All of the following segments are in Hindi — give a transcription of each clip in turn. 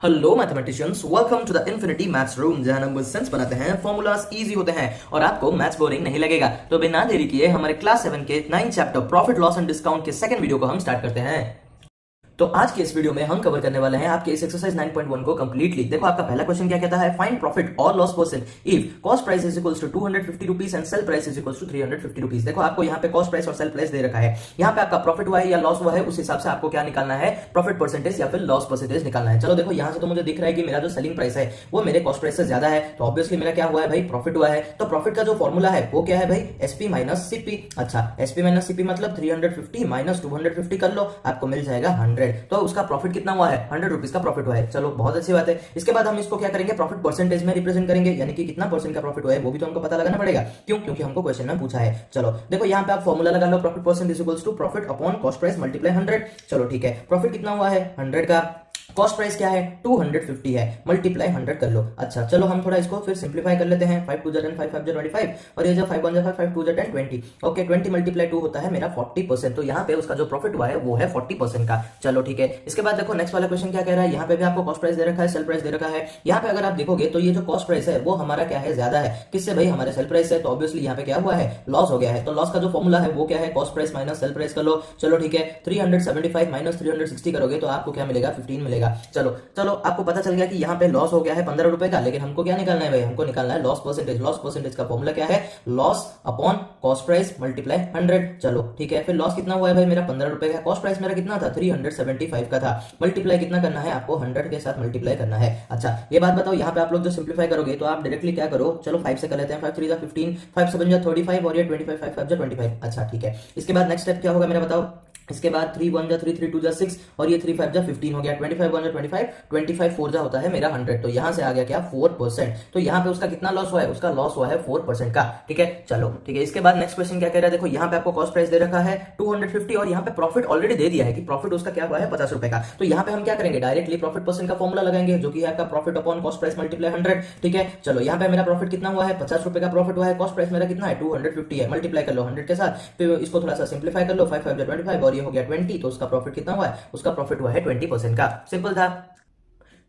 Hello mathematicians, welcome to the infinity maths room, जहां हम सेंस बनाते हैं, फॉर्मूलाज इजी होते हैं और आपको मैथ्स बोरिंग नहीं लगेगा। तो बिना देरी किए हमारे क्लास 7 के 9 chapter profit loss and discount के सेकंड वीडियो को हम स्टार्ट करते हैं। तो आज के इस वीडियो में हम कवर करने वाले हैं आपके इस एक्सरसाइज 9.1 को कंप्लीटली। देखो आपका पहला क्वेश्चन क्या कहता है, फाइंड प्रॉफिट और loss percent if cost price is equals to 250 rupees and sell price is equals to 350 rupees. देखो आपको यहाँ पे कॉस्ट प्राइस और सेल प्राइस दे रखा है, यहाँ पे आपका प्रॉफिट हुआ है या लॉस हुआ है, उस हिसाब से आपको क्या निकालना है, प्रॉफिट परसेंटेज या फिर लॉस परसेंटेज निकालना है। चलो देखो यहाँ से तो मुझे दिख रहा है कि मेरा जो सेलिंग प्राइस है वो मेरे कॉस्ट प्राइस से ज्यादा है, तो ऑब्वियसली मेरा क्या हुआ है भाई, प्रॉफिट हुआ है। तो प्रॉफिट का जो फॉर्मूला है वो क्या है भाई, एसपी माइनस सीपी। अच्छा, एसपी माइनस सीपी मतलब 350 माइनस 250 कर लो, आपको मिल जाएगा 100। तो उसका प्रॉफिट कितना हुआ है, 100 रुपीज का प्रॉफिट हुआ है। चलो बहुत अच्छी बात है। इसके बाद हम इसको क्या करेंगे, प्रॉफिट परसेंटेज में रिप्रेजेंट करेंगे, यानी कि कितना परसेंट का प्रॉफिट हुआ है वो भी तो हमको पता लगाना पड़ेगा। क्यों? क्योंकि हमको क्वेश्चन में पूछा है। चलो देखो यहाँ पे आप फॉर्मूला लगा लो, profit percent is equals to profit upon cost price multiply 100। चलो ठीक है, प्रॉफिट कितना हुआ है 100 का, कॉस्ट प्राइस क्या है 250 है, मल्टीप्लाई 100 कर लो। अच्छा चलो हम थोड़ा इसको फिर सिंप्लीफाई कर लेते हैं। 5 2 10 5 5 25 और ये जो 5 1 5 5 2 10 20। ओके, 20 मल्टीप्लाई 2 होता है मेरा 40%। तो यहाँ पे उसका जो प्रॉफिट हुआ है वो है 40% का। चलो ठीक है, इसके बाद देखो नेक्स्ट वाला क्वेश्चन क्या कह रहा है, यहाँ पे भी आपको कॉस्ट प्राइस दे रखा है, सेल प्राइस दे रखा है। यहाँ पे अगर आप देखोगे तो ये जो कॉस्ट प्राइस है वो हमारा क्या है, ज्यादा है। किससे भाई, हमारे सेल प्राइस है। तो ऑब्वियसली यहाँ पे क्या हुआ है, लॉस हो गया है। तो लॉस का जो फॉर्मूला है वो क्या है, cost price minus sale price कर लो। चलो ठीक है, 375 माइनस 360 करोगे तो आपको क्या मिलेगा, 15 मिलेगा। चलो आपको पता चल गया कि यहाँ पे लॉस हो गया है 15 रुपए का, लेकिन हमको क्या निकालना है भाई, हमको निकालना है लॉस परसेंटेज। लॉस परसेंटेज का फॉर्मूला क्या है, loss upon cost price multiply 100। चलो ठीक है, फिर लॉस कितना हुआ है भाई मेरा 15 रुपए का, कॉस्ट प्राइस मेरा कितना था 375 का था, मल्टीप्लाई कितना करना है आपको, 100 के साथ मल्टीप्लाई करना है। अच्छा ये बात बताओ, यहाँ पे आप लोग जो सिंप्लीफाई करोगे तो आप डायरेक्टली क्या करो, चलो 5 से कर लेते हैं, 5 3 15, 5 7 35 और ये 25 5 5 25। अच्छा ठीक है, इसके बाद नेक्स्ट स्टेप क्या होगा मेरा बताओ। इसके बाद 3 1 3 3 2 6 और ये 3 5 15 हो गया, 25 1 25 25 4 होता है मेरा 100। तो यहां से आ गया क्या 4%। तो यहाँ पे उसका कितना लॉस हुआ है, उसका लॉस हुआ है 4% का। ठीक है चलो ठीक है, इसके बाद नेक्स्ट क्वेश्चन क्या कह रहा है, देखो यहाँ पे आपको कॉस्ट प्राइस दे रखा है 250 और यहाँ पे प्रॉफिट ऑलरेडी दे दिया है कि प्रॉफिट उसका क्या हुआ है 50 रुपए का। तो यहाँ पे हम क्या करेंगे, डायरेक्टली प्रॉफिट परसेंट का फॉर्मूला लगाएंगे, जो कि आपका profit upon cost price multiply 100। ठीक है चलो, यहाँ पे मेरा प्रॉफिट कितना हुआ है 50 रुपए का प्रॉफिट हुआ है, कॉस्ट प्राइस मेरा कितना है 250 है, मल्टीप्लाई कर लो 100 के साथ, फिर इसको थोड़ा सा सिंप्लीफाई कर लो, 5 5 25 और ये हो गया 20। तो उसका प्रॉफिट कितना हुआ है, उसका प्रॉफिट हुआ है 20% का। सिंपल था।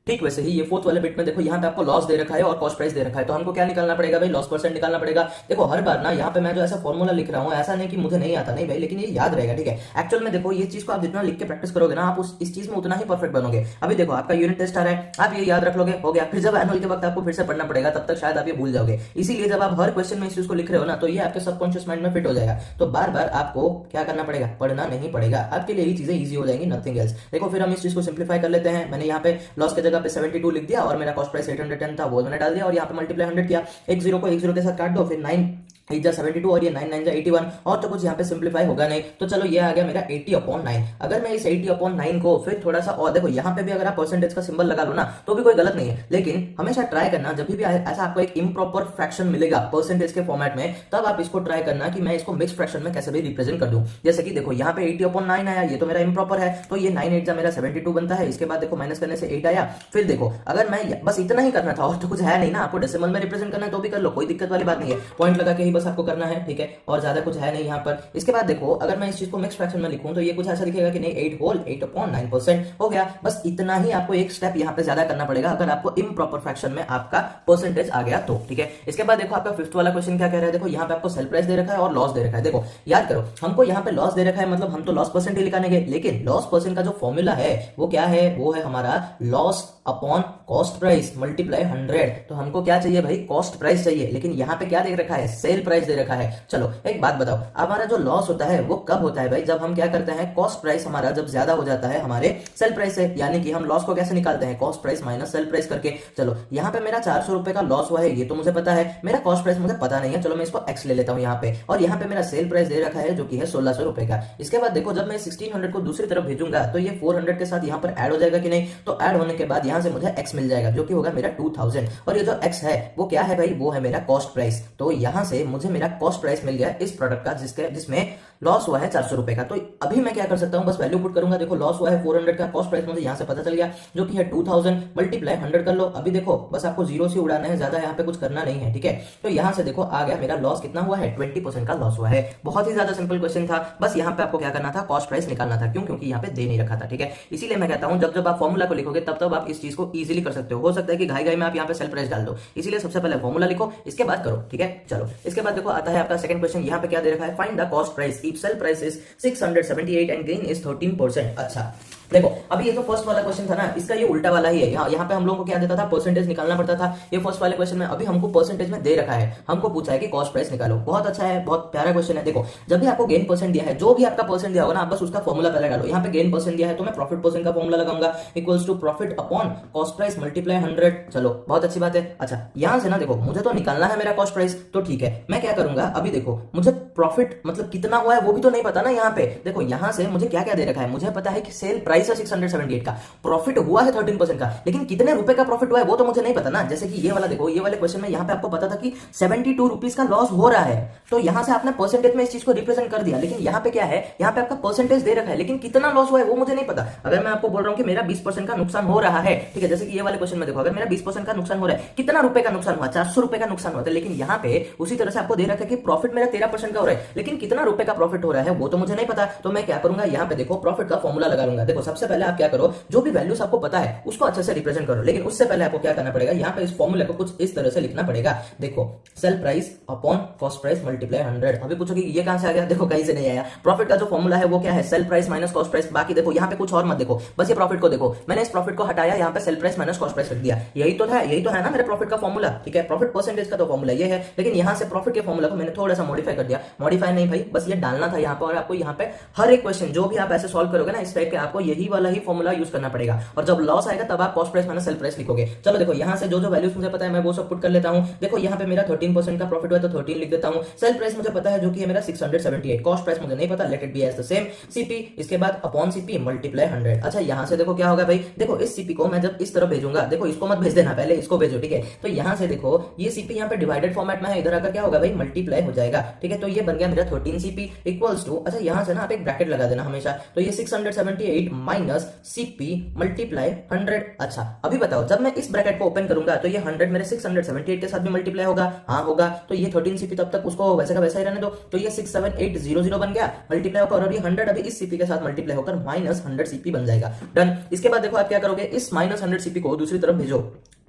ठीक वैसे ही ये फोर्थ वाले बिट में देखो, यहाँ पे आपको लॉस दे रखा है और कॉस्ट प्राइस दे रखा है, तो हमको क्या निकालना पड़ेगा भाई, लॉस परसेंट निकालना पड़ेगा। देखो हर बार ना यहाँ पे मैं जो ऐसा फॉर्मूला लिख रहा हूँ, ऐसा नहीं कि मुझे नहीं आता, नहीं भाई, लेकिन ये याद रहेगा। ठीक है, एक्चुअल में देखो ये चीज को आप जितना लिख के प्रैक्टिस करोगे ना, आप इस चीज में उतना ही परफेक्ट बनोगे। अभी देखो आपका यूनिट टेस्ट आ रहा है, आप ये याद रख लोगे, हो गया। फिर जब एनुअल के वक्त आपको फिर से पढ़ना पड़ेगा, तब तक शायद आप ये भूल जाओगे। इसीलिए जब आप हर क्वेश्चन में इस चीज को लिख रहे हो ना, तो ये आपके सबकॉन्शियस माइंड में फिट हो जाएगा। तो बार बार आपको क्या करना पड़ेगा, पढ़ना नहीं पड़ेगा, आपके लिए ये चीजें ईजी हो जाएंगी, नथिंग एल्स। देखो फिर हम इस चीज को सिंप्लीफाई कर लेते हैं। मैंने यहाँ पे लॉस की जगह पे 72 लिख दिया और मेरा कॉस्ट प्राइस 810 था, वो मैंने डाल दिया और यहाँ पे मल्टीप्लाई 100 किया। एक जीरो को एक जीरो के साथ काट दो, फिर 9 8 72 और ये 9 9 81 और तो कुछ यहाँ पे सिंप्लीफाई होगा नहीं। तो चलो ये आ गया मेरा 80/9। अगर मैं इस 80/9 को फिर थोड़ा सा और देखो, यहाँ पे भी अगर आप परसेंटेज का सिंबल लगा लो ना तो भी कोई गलत नहीं है, लेकिन हमेशा ट्राई करना जब भी ऐसा आपको एक इम्प्रॉपर फ्रैक्शन मिलेगा परसेंटेज के फॉर्मेट में, तब आप इसको ट्राई करना कि मैं इसको मिक्स फ्रैक्शन में कैसे भी रिप्रेजेंट कर दूं। जैसे कि देखो यहाँ पे 80/9 आया, ये तो मेरा इम्प्रॉपर है, तो ये 9 8 मेरा 72 बनता है। इसके बाद देखो माइनस करने से 8 आया। फिर देखो अगर मैं बस इतना ही करना था और तो कुछ है नहीं ना, आपको डेसिमल में रिप्रेजेंट करना है तो भी कर लो, कोई दिक्कत वाली बात नहीं है, पॉइंट लगा के ही बस आपको करना है। ठीक है, और ज्यादा कुछ है नहीं यहाँ पर। इसके बाद देखो अगर मैं इस चीज को मिक्स फ्रैक्शन में लिखूं तो ये कुछ ऐसा दिखेगा कि नहीं 8 होल 8/9% हो गया। बस इतना ही आपको एक स्टेप यहाँ पे ज्यादा करना पड़ेगा अगर आपको इम्प्रॉपर फ्रैक्शन में आपका परसेंटेज आ गया तो। ठीक है, इसके बाद देखो आपका फिफ्थ वाला क्वेश्चन क्या कह रहा है, देखो यहाँ पे आपको सेल प्राइस दे रखा है और लॉस दे रखा है। देखो याद करो, हमको यहाँ पे लॉस दे रखा है मतलब हम तो लॉस परसेंट ही निकालेंगे, लेकिन लॉस परसेंट का जो फॉर्मूला है वो क्या है, वो है हमारा loss upon cost price multiply 100। तो हमको क्या चाहिए भाई, कॉस्ट प्राइस चाहिए, लेकिन यहाँ पे क्या दे रखा है, सेल प्राइस दे रखा है। चलो एक बात बताओ, हमारा जो लॉस होता है वो कब होता है भाई, जब हम क्या करते हैं, कॉस्ट प्राइस हमारा जब ज्यादा हो जाता है हमारे सेल प्राइस से। यानी कि हम लॉस को कैसे निकालते हैं, cost price minus sale price करके। चलो यहाँ पे मेरा 400 रुपए का लॉस हुआ है, ये तो मुझे पता है, मेरा कॉस्ट प्राइस मुझे पता नहीं है, चलो मैं इसको एक्स ले लेता हूँ यहाँ पे, और यहाँ पे मेरा सेल प्राइस दे रखा है जो कि है 1600 रुपए का। इसके बाद देखो जब मैं 1600 को दूसरी तरफ भेजूंगा तो ये 400 के साथ यहाँ पर ऐड हो जाएगा कि नहीं, तो ऐड होने के बाद यहाँ से मुझे एक्स x मिल जाएगा जो कि होगा मेरा 2000 और ये जो x है वो क्या है भाई, वो है मेरा कॉस्ट प्राइस। तो यहां से मुझे मेरा कॉस्ट प्राइस मिल गया इस प्रोडक्ट का जिसमें लॉस हुआ है 400 रुपए का। तो अभी मैं क्या कर सकता हूं, बस वैल्यू पुट करूंगा। देखो लॉस हुआ है 400 का, कॉस्ट प्राइस मुझे यहां से पता चल गया जो कि है 2000 मल्टीप्लाई 100 कर लो। अभी देखो बस आपको जीरो से उड़ाना है, ज्यादा यहाँ पे कुछ करना नहीं है, ठीक है। तो यहां से देखो आ गया मेरा लॉस कितना हुआ है, 20% का लॉस हुआ है। बहुत ही ज्यादा सिंपल क्वेश्चन था, बस यहाँ पे आपको क्या करना था, कॉस्ट प्राइस निकालना था। क्यों? क्योंकि यहाँ पे दे नहीं रखा था, ठीक है। इसीलिए मैं कहता हूं जब जब आप फॉर्मूला को लिखोगे तब तब आप इस चीज को इजीली कर सकते हो सकता है कि घाई घाई में आप यहाँ पे सेल प्राइस डाल दो, इसीलिए सबसे पहले फॉर्मूला लिखो, इसके बाद करो, ठीक है। चलो इसके बाद देखो आता है आपका सेकंड क्वेश्चन। यहाँ पे क्या दे रखा है, find the cost price if cell price is 678 and gain is 13%। अच्छा देखो अभी ये तो फर्स्ट वाला क्वेश्चन था ना, इसका ये उल्टा वाला ही है। यहाँ पे हम लोगों को क्या देता था, परसेंटेज निकालना पड़ता था। ये फर्स्ट वाले क्वेश्चन में अभी हमको परसेंटेज में दे रखा है, हमको पूछा है कि कॉस्ट प्राइस निकालो। बहुत अच्छा है, बहुत प्यारा क्वेश्चन है। देखो जब भी आपको गेन परसेंट दिया है, जो भी आपका परसेंट दिया होगा ना, आप बस उसका फॉर्मूला पहले डालो। यहाँ पे गेन परसेंट दिया है तो मैं प्रॉफिट परसेंट का फॉर्मूला लगाऊंगा, equals to profit upon cost price multiply 100। चलो बहुत अच्छी बात है। अच्छा यहाँ से ना देखो मुझे तो निकालना है मेरा कॉस्ट प्राइस, तो ठीक है मैं क्या करूंगा, अभी देखो मुझे प्रॉफिट मतलब कितना हुआ है वो भी तो नहीं पता ना। यहाँ पे देखो यहाँ से मुझे क्या क्या दे रखा है, मुझे पता है कि सेल प्राइस है 678 का, प्रॉफिट हुआ है 13% का, लेकिन कितने रुपए का प्रॉफिट हुआ है वो तो मुझे नहीं पता ना। जैसे कि ये वाला देखो, ये वाले क्वेश्चन में यहाँ पे आपको पता था कि 72 रुपीज का लॉस हो रहा है, तो यहाँ से आपने परसेंटेज में इस चीज को रिप्रेजेंट कर दिया। लेकिन यहाँ पे क्या है, यहाँ पे आपका परसेंटेज दे रखा है, लेकिन कितना लॉस हुआ है वो मुझे नहीं पता। अगर मैं आपको बोल रहा हूँ कि मेरा 20% का नुकसान हो रहा है, ठीक है, जैसे कि ये वाले क्वेश्चन में देखो, अगर मेरा 20% का नुकसान हो रहा है, कितना रुपए का नुकसान हुआ, 400 रुपए का नुकसान हुआ था। लेकिन यहाँ पे उसी तरह से आपको दे रखा है कि प्रॉफिट मेरा 13% का हो रहा है, लेकिन कितना रुपए का प्रॉफिट हो रहा है वो तो मुझे नहीं पता। तो मैं क्या करूंगा, यहाँ पे देखो प्रॉफिट का फॉर्मूला लगा लूंगा। देखो सबसे पहले आप क्या करो, जो भी वैल्यूज आपको पता है उसको अच्छे से रिप्रेजेंट करो, लेकिन उससे पहले आपको क्या करना पड़ेगा, यहाँ पे इस फॉर्मूले को कुछ इस तरह से लिखना पड़ेगा। देखो sale price upon cost price multiply 100। अभी पूछोगे ये कहां से आ गया, देखो कहीं से नहीं आया। प्रॉफिट का जो फॉर्मूला है वो क्या है, cell price minus cost price. बाकी देखो यहाँ पे कुछ और मत देखो, बस ये प्रॉफिट को देखो। मैंने इस प्रॉफिट को हटाया, यहाँ पे cell price minus cost price रख दिया। यही तो है ना मेरे प्रॉफिट का फॉर्मूला, ठीक है। प्रॉफिट परसेंटेज का तो फॉर्मूला ये है, लेकिन यहाँ से प्रॉफिट के फॉर्मूला को मैंने थोड़ा सा मॉडिफाई कर दिया। मॉडिफाई नहीं भाई, बस ये डालना था यहाँ पर। और आपको यहाँ पे हर एक क्वेश्चन जो भी आप ऐसे सॉल्व करोगे ना इस टाइप के, आपको यही वाला ही फॉर्मूला यूज करना पड़ेगा। और जब लॉस आएगा तब आप cost price minus sale price लिखोगे। चलो देखो यहाँ से जो जो वैल्यूज मुझे पता है मैं वो सब पुट कर लेता हूँ। देखो यहाँ पे मेरा 13% का प्रॉफिट हुआ तो 13 लिख देता हूँ। सेल प्राइस मुझे पता है जो कि है मेरा 678, कॉस्ट प्राइस मुझे नहीं पता, let it be as the same. CP इसके बाद अपॉन सीपी मल्टीप्लाई 100। अच्छा यहाँ से देखो क्या होगा भाई, देखो इस सीपी को मैं जब इस तरह भेजूंगा, देखो इसको मत भेज देना, पहले इसको भेजो, ठीक है। तो यहाँ से देखो ये सीपी यहाँ पे डिवाइडेड फॉर्मेट में है, इधर आकर क्या होगा भाई, मल्टीप्लाई हो जाएगा, ठीक है। तो ये बन गया मेरा 13 सीपी इक्वल्स टू, अच्छा यहाँ से ना आप एक ब्रैकेट लगा देना हमेशा, तो ये 678 माइनस सीपी मल्टीप्लाई 100। अच्छा अभी बताओ जब मैं इस ब्रैकेट को ओपन करूंगा तो ये 100 मेरे 678 के साथ भी मल्टीप्लाई होगा, हाँ होगा। तो ये 13 सीपी तब तक उसको वैसे का वैसा ही रहने दो, तो ये 67800 बन गया, मल्टीप्लाई होकर, और ये 100 अभी इस सीपी के साथ मल्टीप्लाई होकर माइनस 100 सीपी बन जाएगा। डन। इसके बाद देखो आप क्या करोगे, इस माइनस 100 सीपी को दूसरी तरफ भेजो,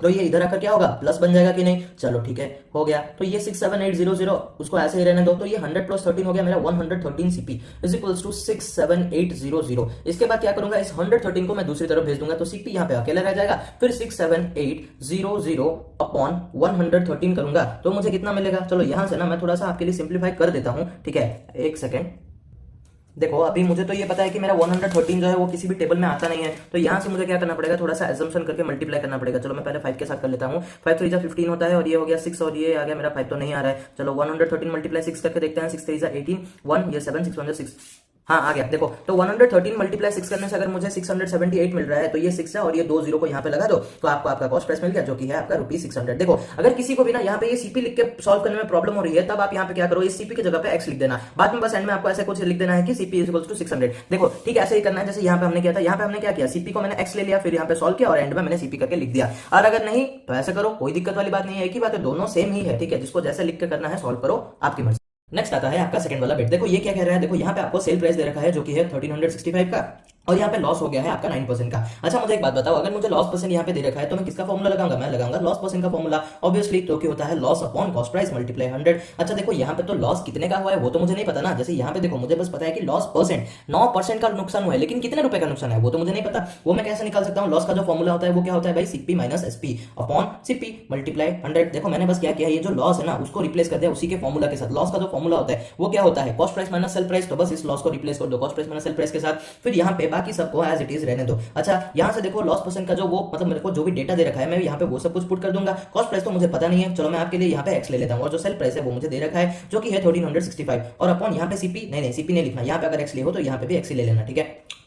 तो ये इधर आकर क्या होगा, प्लस बन जाएगा कि नहीं। चलो ठीक है हो गया। तो ये 67800 उसको ऐसे ही रहने दो, तो ये 100 प्लस 13 हो गया मेरा 113 सीपी इज इक्वल्स टू 67800। इसके बाद क्या करूंगा, इस 113 को मैं दूसरी तरफ भेज दूंगा, तो सीपी यहाँ पे अकेला रह जाएगा। फिर 67800 अपॉन 113 करूंगा तो मुझे कितना मिलेगा। चलो यहां से ना मैं थोड़ा सा आपके लिए सिंप्लीफाई कर देता हूं, ठीक है, एक सेकेंड। देखो अभी मुझे तो ये पता है कि मेरा 113 जो है वो किसी भी टेबल में आता नहीं है, तो यहाँ से मुझे क्या करना पड़ेगा, थोड़ा सा एजम्पशन करके मल्टीप्लाई करना पड़ेगा। चलो मैं पहले 5 के साथ कर लेता हूँ। 5 3 15 होता है, और ये हो गया 6, और ये आ गया मेरा 5 तो नहीं आ रहा है। चलो 113 मल्टीप्लाई 6 करके देखते हैं। 6 3 18 1, ये 7 6 1 6, हाँ आ गया। देखो तो 113 मल्टीप्लाई 6 करने से अगर मुझे 678 मिल रहा है, तो ये 6 है और ये 2 जीरो को यहाँ पे लगा दो, तो आपको आपका कॉस्ट प्राइस मिल गया जो कि है आपका ₹600। देखो अगर किसी को भी ना यहाँ पे ये सीपी लिख के सॉल्व करने में प्रॉब्लम हो रही है, तब आप यहाँ पे क्या करो, इस सीपी की जगह पे एक्स लिख देना, बाद में बस एंड में आपको ऐसे कुछ लिख देना है कि सीपी इक्वल्स टू 600। देखो ठीक है ऐसे ही करना है जैसे यहाँ पे हमने किया था। यहाँ पे हमने क्या किया, सीपी को मैंने एक्स ले लिया, फिर यहाँ पे सॉल्व किया और एंड में मैंने सीपी करके लिख दिया। और अगर नहीं तो ऐसे करो, कोई दिक्कत वाली बात नहीं है, एक ही बात है, दोनों सेम ही है, ठीक है। जिसको जैसे लिख के करना है सॉल्व करो, आपकी मर्जी। नेक्स्ट आता है आपका सेकंड वाला बिट। देखो ये क्या कह रहा है, देखो यहाँ पे आपको सेल प्राइस दे रखा है जो कि है 1365 का, और यहाँ पे लॉस हो गया है आपका 9% का। अच्छा मुझे एक बात बताओ, अगर मुझे लॉस परसेंट यहाँ पे दे रखा है तो मैं किसका फॉर्मूला लगाऊंगा, मैं लगाऊंगा लॉस परसेंट का फॉर्मूला ऑब्वियसली, तो क्या होता है loss upon cost price multiply 100। अच्छा देखो यहाँ पे तो लॉस कितने का हुआ है वो तो मुझे नहीं पता ना। जैसे यहाँ पे देखो मुझे बस पता है कि लॉस परसेंट 9% का नुकसान हुआ है, लेकिन कितने रुपए का नुकसान है वो तो मुझे नहीं पता। वो मैं कैसे निकाल सकता हूँ, लॉस का जो फॉर्मूला होता है वो क्या होता है भाई, CP minus SP upon CP multiply 100। देखो मैंने बस क्या किया, ये जो लॉस है ना उसको रिप्लेस कर दिया उसी के फॉर्मूला के साथ। लॉस का जो फॉर्मूला होता है वो क्या होता है, cost price minus sale price, तो बस इस लॉस को रिप्लेस कर दो cost price minus sale price के साथ, फिर यहाँ पे बाकी सबको एज इट इज रहने दो। अच्छा यहाँ से देखो लॉस परसेंट का जो वो मतलब मेरे को जो भी डेटा दे रखा है मैं यहाँ पे वो सब कुछ पुट कर दूंगा। कॉस्ट प्राइस तो मुझे पता नहीं है, चलो मैं आपके लिए यहाँ पे एक्स ले लेता हूँ, और जो सेल प्राइस है वो मुझे दे रखा है जो कि है 1365, और अपॉन यहाँ पे सीपी नहीं सीपी नहीं लिखना, यहाँ पे अगर एक्स ले हो तो यहाँ पे भी एक्स ले लेना, ठीक है।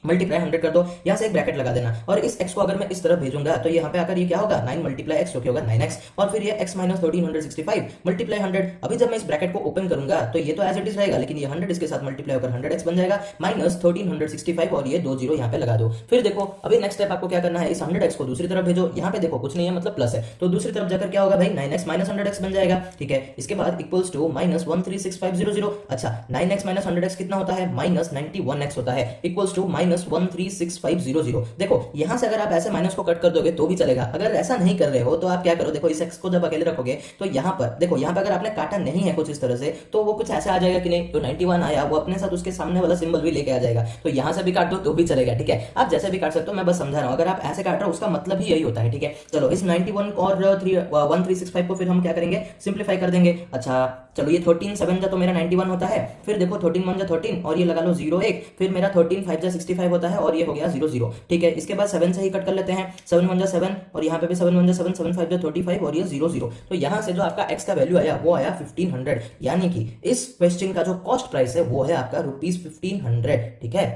मल्टीप्लाई 100 कर दो, यहाँ से एक ब्रैकेट लगा देना और इस x को अगर मैं इस तरफ भेजूंगा तो यहाँ पे आकर ये क्या होगा 9 मल्टीप्लाई x जो कि होगा 9x और फिर ये x माइनस 1365 मल्टीप्लाई 100। अभी जब मैं इस ब्रैकेट को ओपन करूंगा तो ये तो एज इट इज रहेगा, लेकिन ये 100 इसके साथ मल्टीप्लाई होकर 100x बन जाएगा माइनस 1365 और ये 2 जीरो यहाँ पे लगा दो। फिर देखो अभी नेक्स्ट स्टेप आपको क्या करना है, इस 100x को दूसरी तरफ भेजो, यहाँ पे देखो कुछ नहीं है मतलब प्लस है, तो दूसरी तरफ जाकर क्या होगा भाई 9x माइनस 100x बन जाएगा। ठीक है, इसके बाद इक्वल्स टू माइनस 136500। अच्छा 9x माइनस 100x कितना होता है, माइनस 91x होता है, इक्वल्स टू माइनस 136500। देखो यहां से अगर आप ऐसे माइनस को कट कर दोगे तो भी चलेगा, अगर ऐसा नहीं कर रहे हो तो आप क्या करो, देखो इस x को जब अकेले रखोगे तो यहाँ पर देखो, यहाँ पर अगर आपने काटा नहीं है कुछ इस तरह से तो वो कुछ ऐसा आ जाएगा कि नहीं, जो 91 आया वो अपने साथ उसके सामने वाला सिंबल भी लेके आ जाएगा, तो यहां से भी काट दो तो भी चलेगा। ठीक है, आप जैसे भी काट सकते हो, मैं बस समझा रहा हूं, अगर आप ऐसे काट रहे हो उसका मतलब ही यही होता है। ठीक है, चलो इस 91 और 1365 को फिर हम क्या करेंगे, सिंप्लीफाई कर देंगे। अच्छा चलो ये 13 7 जा तो मेरा 91 होता है, फिर देखो 13 1 जा 13 और ये लगा लो 0 1, फिर मेरा 13 5 जा 65 होता है और ये हो गया 0 0। ठीक है, इसके बाद 7 से ही कट कर लेते हैं, 7 1 जा 7 और यहाँ पे भी 7 1 जा 7, 7 5 जा 35 और ये 0 0। तो यहाँ से जो आपका x का वैल्यू आया वो आया 1500, यानी कि इस क्वेश्चन का जो कॉस्ट प्राइस है वो है आपका ₹1500। ठीक है,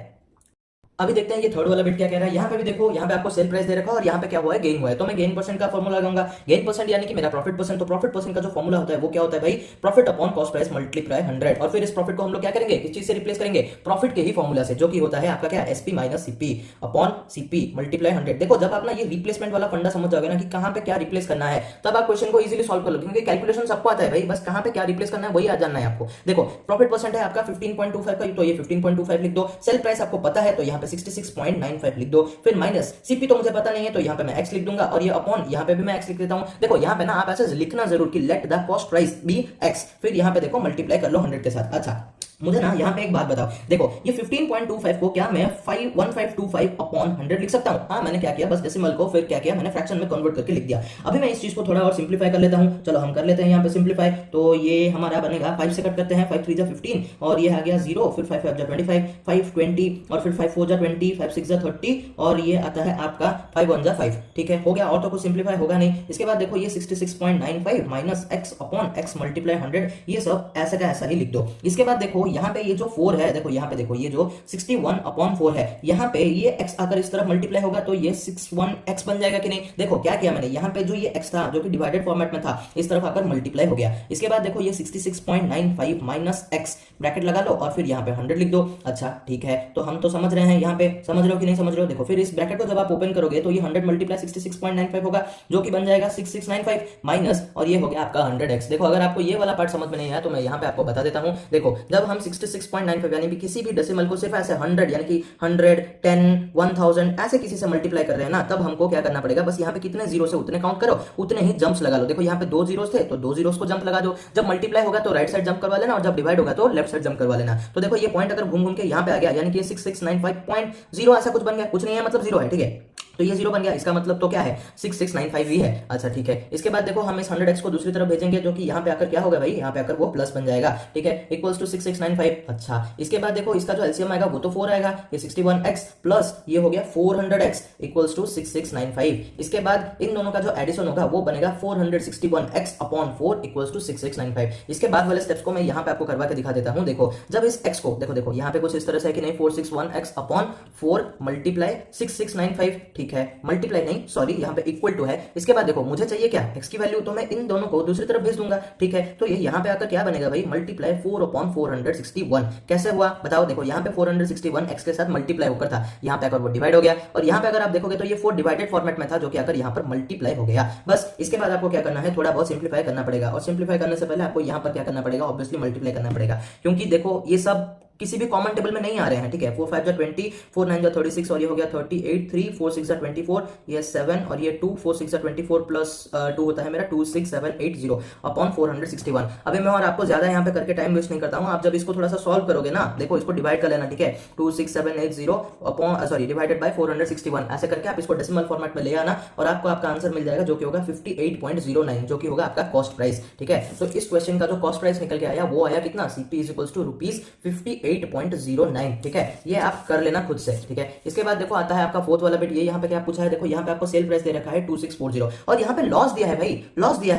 अभी देखते हैं ये थर्ड वाला बिट क्या कह रहा है। यहाँ पे भी देखो, यहाँ पे आपको सेल प्राइस दे रखा है और यहाँ पे क्या हुआ है, गेन हुआ है, तो मैं गेन परसेंट का फॉर्मूला लगाऊंगा। गेन परसेंट यानी कि मेरा प्रॉफिट परसेंट, तो प्रॉफिट परसेंट का जो फॉर्मूला होता है वो क्या होता है भाई, profit upon cost price multiply 100। और फिर इस प्रॉफिट को हम लोग क्या करेंगे, किस चीज से रिप्लेस करेंगे, प्रॉफिट के ही फॉर्मूला से, जो कि होता है आपका क्या, SP minus CP upon CP multiply 100। देखो जब आप ना ये रिप्लेसमेंट वाला फंडा समझ जाओगे ना कि कहाँ पे क्या रिप्लेस करना है, तब आप क्वेश्चन को इजीली सॉल्व कर लो, क्योंकि कैलकुलेशन सबको आता है भाई, बस कहाँ पे क्या रिप्लेस करना है वही आ जानना है आपको। देखो प्रॉफिट परसेंट है आपका 15.25 का, तो ये 15.25 लिख दो, सेल प्राइस आपको पता है तो यहाँ पे 66.95 लिख दो, फिर माइनस सीपी तो मुझे पता नहीं है तो यहाँ पे मैं x लिख दूंगा और ये अपॉन यहाँ पे भी मैं x लिख देता हूं। देखो यहाँ पे ना आप ऐसे लिखना जरूर कि let the cost price be x, फिर यहाँ पे देखो मल्टीप्लाई कर लो 100 के साथ। अच्छा मुझे ना यहाँ पे एक बात बताओ, देखो ये 15.25 को क्या मैं 1525 अपॉन 100 लिख सकता हूँ? हाँ मैंने क्या किया, बस डेसिमल को फिर क्या किया, मैंने फ्रैक्शन में कन्वर्ट करके लिख दिया। अभी मैं इस चीज को थोड़ा और सिंप्लीफाई कर लेता हूँ, चलो हम कर लेते हैं यहाँ पे सिंप्लीफाई। तो ये हमारा बनेगा 5 से कट करते हैं, 5 3 जा 15 और ये आ गया 0, फिर 5 5 जा 25, 5 20 और फिर 5 4 जा 20, 5 6 जा 30 और ये आता है आपका 5 1 जा 5। ठीक है, हो गया, और तो कुछ सिंप्लीफाई होगा नहीं। इसके बाद देखो ये 66.95 minus x upon x multiply 100, ये सब ऐसा का ऐसा ही लिख दो। इसके बाद देखो यहाँ पे ये जो 4 है, देखो यहाँ पे देखो ये जो 61 अपॉन 4 है, यहाँ पे ये x आकर इस तरफ मल्टीप्लाई होगा तो ये 61x बन जाएगा कि नहीं। देखो क्या किया मैंने, यहाँ पे जो ये x था जो कि डिवाइडेड फॉर्मेट में था, इस तरफ आकर मल्टीप्लाई हो गया। इसके बाद देखो ये 66.95 माइनस x ब्रैकेट लगा लो और फिर यहाँ पे 100 लिख दो। अच्छा ठीक है, तो हम तो समझ रहे हैं, यहाँ पे समझ रहे हो कि नहीं समझ रहे हो। देखो फिर इस ब्रैकेट को जब आप ओपन करोगे तो ये 100 मल्टीप्लाई 66.95 होगा, जो कि बन जाएगा 6695 माइनस और ये हो गया आपका 100x। देखो अगर आपको ये वाला पार्ट समझ में नहीं आया तो मैं यहाँ पे आपको बता देता हूँ। देखो जब हम 66.95 यानी कि किसी भी डेसिमल को सिर्फ ऐसे 100 यानी कि 100 10 1000 ऐसे किसी से मल्टीप्लाई कर रहे हैं ना, तब हमको क्या करना पड़ेगा, बस यहाँ पे कितने जीरो से उतने काउंट करो, उतने ही जंप्स लगा लो। देखो यहाँ पे 2 जीरोस थे तो 2 जीरोस को जंप लगा दो, जब मल्टीप्लाई होगा तो राइट साइड जंप करवा लेना और जब डिवाइड होगा तो लेफ्ट साइड जंप करवा लेना। तो देखो ये पॉइंट अगर घूम घूम के यहाँ पे आ गया यानी कि 6695.0 ऐसा कुछ बन गया, कुछ नहीं है मतलब 0 है। ठीक है, तो ये 0 बन गया, इसका मतलब तो क्या है 6695 ही है। अच्छा ठीक है, इसके बाद देखो हम इस 100x को दूसरी तरफ भेजेंगे, जो कि यहाँ पे आकर क्या होगा भाई, यहाँ पे आकर वो प्लस बन जाएगा। ठीक है, इक्वल्स टू 6695। अच्छा इसके बाद देखो इसका जो एलसीएम आएगा वो तो 4 आएगा, ये 61x प्लस ये हो गया 400x इक्वल्स टू 6695। इसके बाद इन दोनों का जो एडिशन होगा वो बनेगा 461x अपॉन 4 इक्वल्स टू 6695। इसके बाद वाले स्टेप्स को मैं यहाँ पे आपको करवा के दिखा देता हूँ। देखो जब इस x को देखो यहाँ पे कुछ इस तरह से है कि नहीं, 461x अपॉन 4 मल्टीप्लाई 6695। ठीक है, मल्टीप्लाई नहीं सॉरी, यहाँ पे इक्वल टू है। इसके बाद देखो मुझे चाहिए क्या, x की वैल्यू, तो मैं इन दोनों को दूसरी तरफ भेज दूंगा। ठीक है, तो ये यहाँ पे आकर क्या बनेगा भाई, मल्टीप्लाई 4 अपॉन 461। कैसे हुआ बताओ, देखो यहाँ पे 461 x के साथ मल्टीप्लाई होकर था, यहाँ पे आकर वो डिवाइड हो गया और यहाँ पे अगर आप देखोगे तो ये 4 डिवाइडेड फॉर्मेट में था, जो कि आकर यहाँ पर मल्टीप्लाई हो गया। बस इसके बाद आपको क्या करना है, थोड़ा बहुत सिंप्लीफाई करना पड़ेगा और सिंप्लीफाई करने से पहले आपको यहाँ पर क्या करना पड़ेगा, ऑब्वियसली मल्टीप्लाई करना पड़ेगा, क्योंकि देखो ये सब किसी भी कॉमन टेबल में नहीं आ रहे हैं। ठीक है, 4 5 जा 20, 4 9 जा 36 और ये हो गया 38, 3 4 6 जा 24, ये 7 और ये 2 4 6 जा 24 प्लस 2 होता है मेरा 2 6 7 8 0 अपॉन 461। अभी मैं और आपको ज्यादा यहाँ पे करके टाइम वेस्ट नहीं करता हूँ, आप जब इसको थोड़ा सा सॉल्व करोगे ना, देखो इसको डिवाइड कर लेना। ठीक है, 2 6 7 8 0 अपॉन सॉरी डिवाइडेड बाय 461, ऐसे करके आप इसको डेसिमल फॉर्मेट में ले आना और आपको आपका आंसर मिल जाएगा, जो कि होगा 58.09, जो कि होगा आपका कॉस्ट प्राइस। ठीक है, तो इस क्वेश्चन का जो कॉस्ट प्राइस निकल के आया वो आया कितना, CP इज इक्वल्स टू ₹58.09। 8.09, ठीक है, ये आप कर लेना खुद से, ठीक है। इसके बाद देखो आता है आपका फोर्थ वाला बिट, ये यहाँ पे क्या पूछा है, देखो यहाँ पे आपको सेल प्राइस दे रखा है 2640 और यहाँ पे लॉस दिया है भाई, लॉस दिया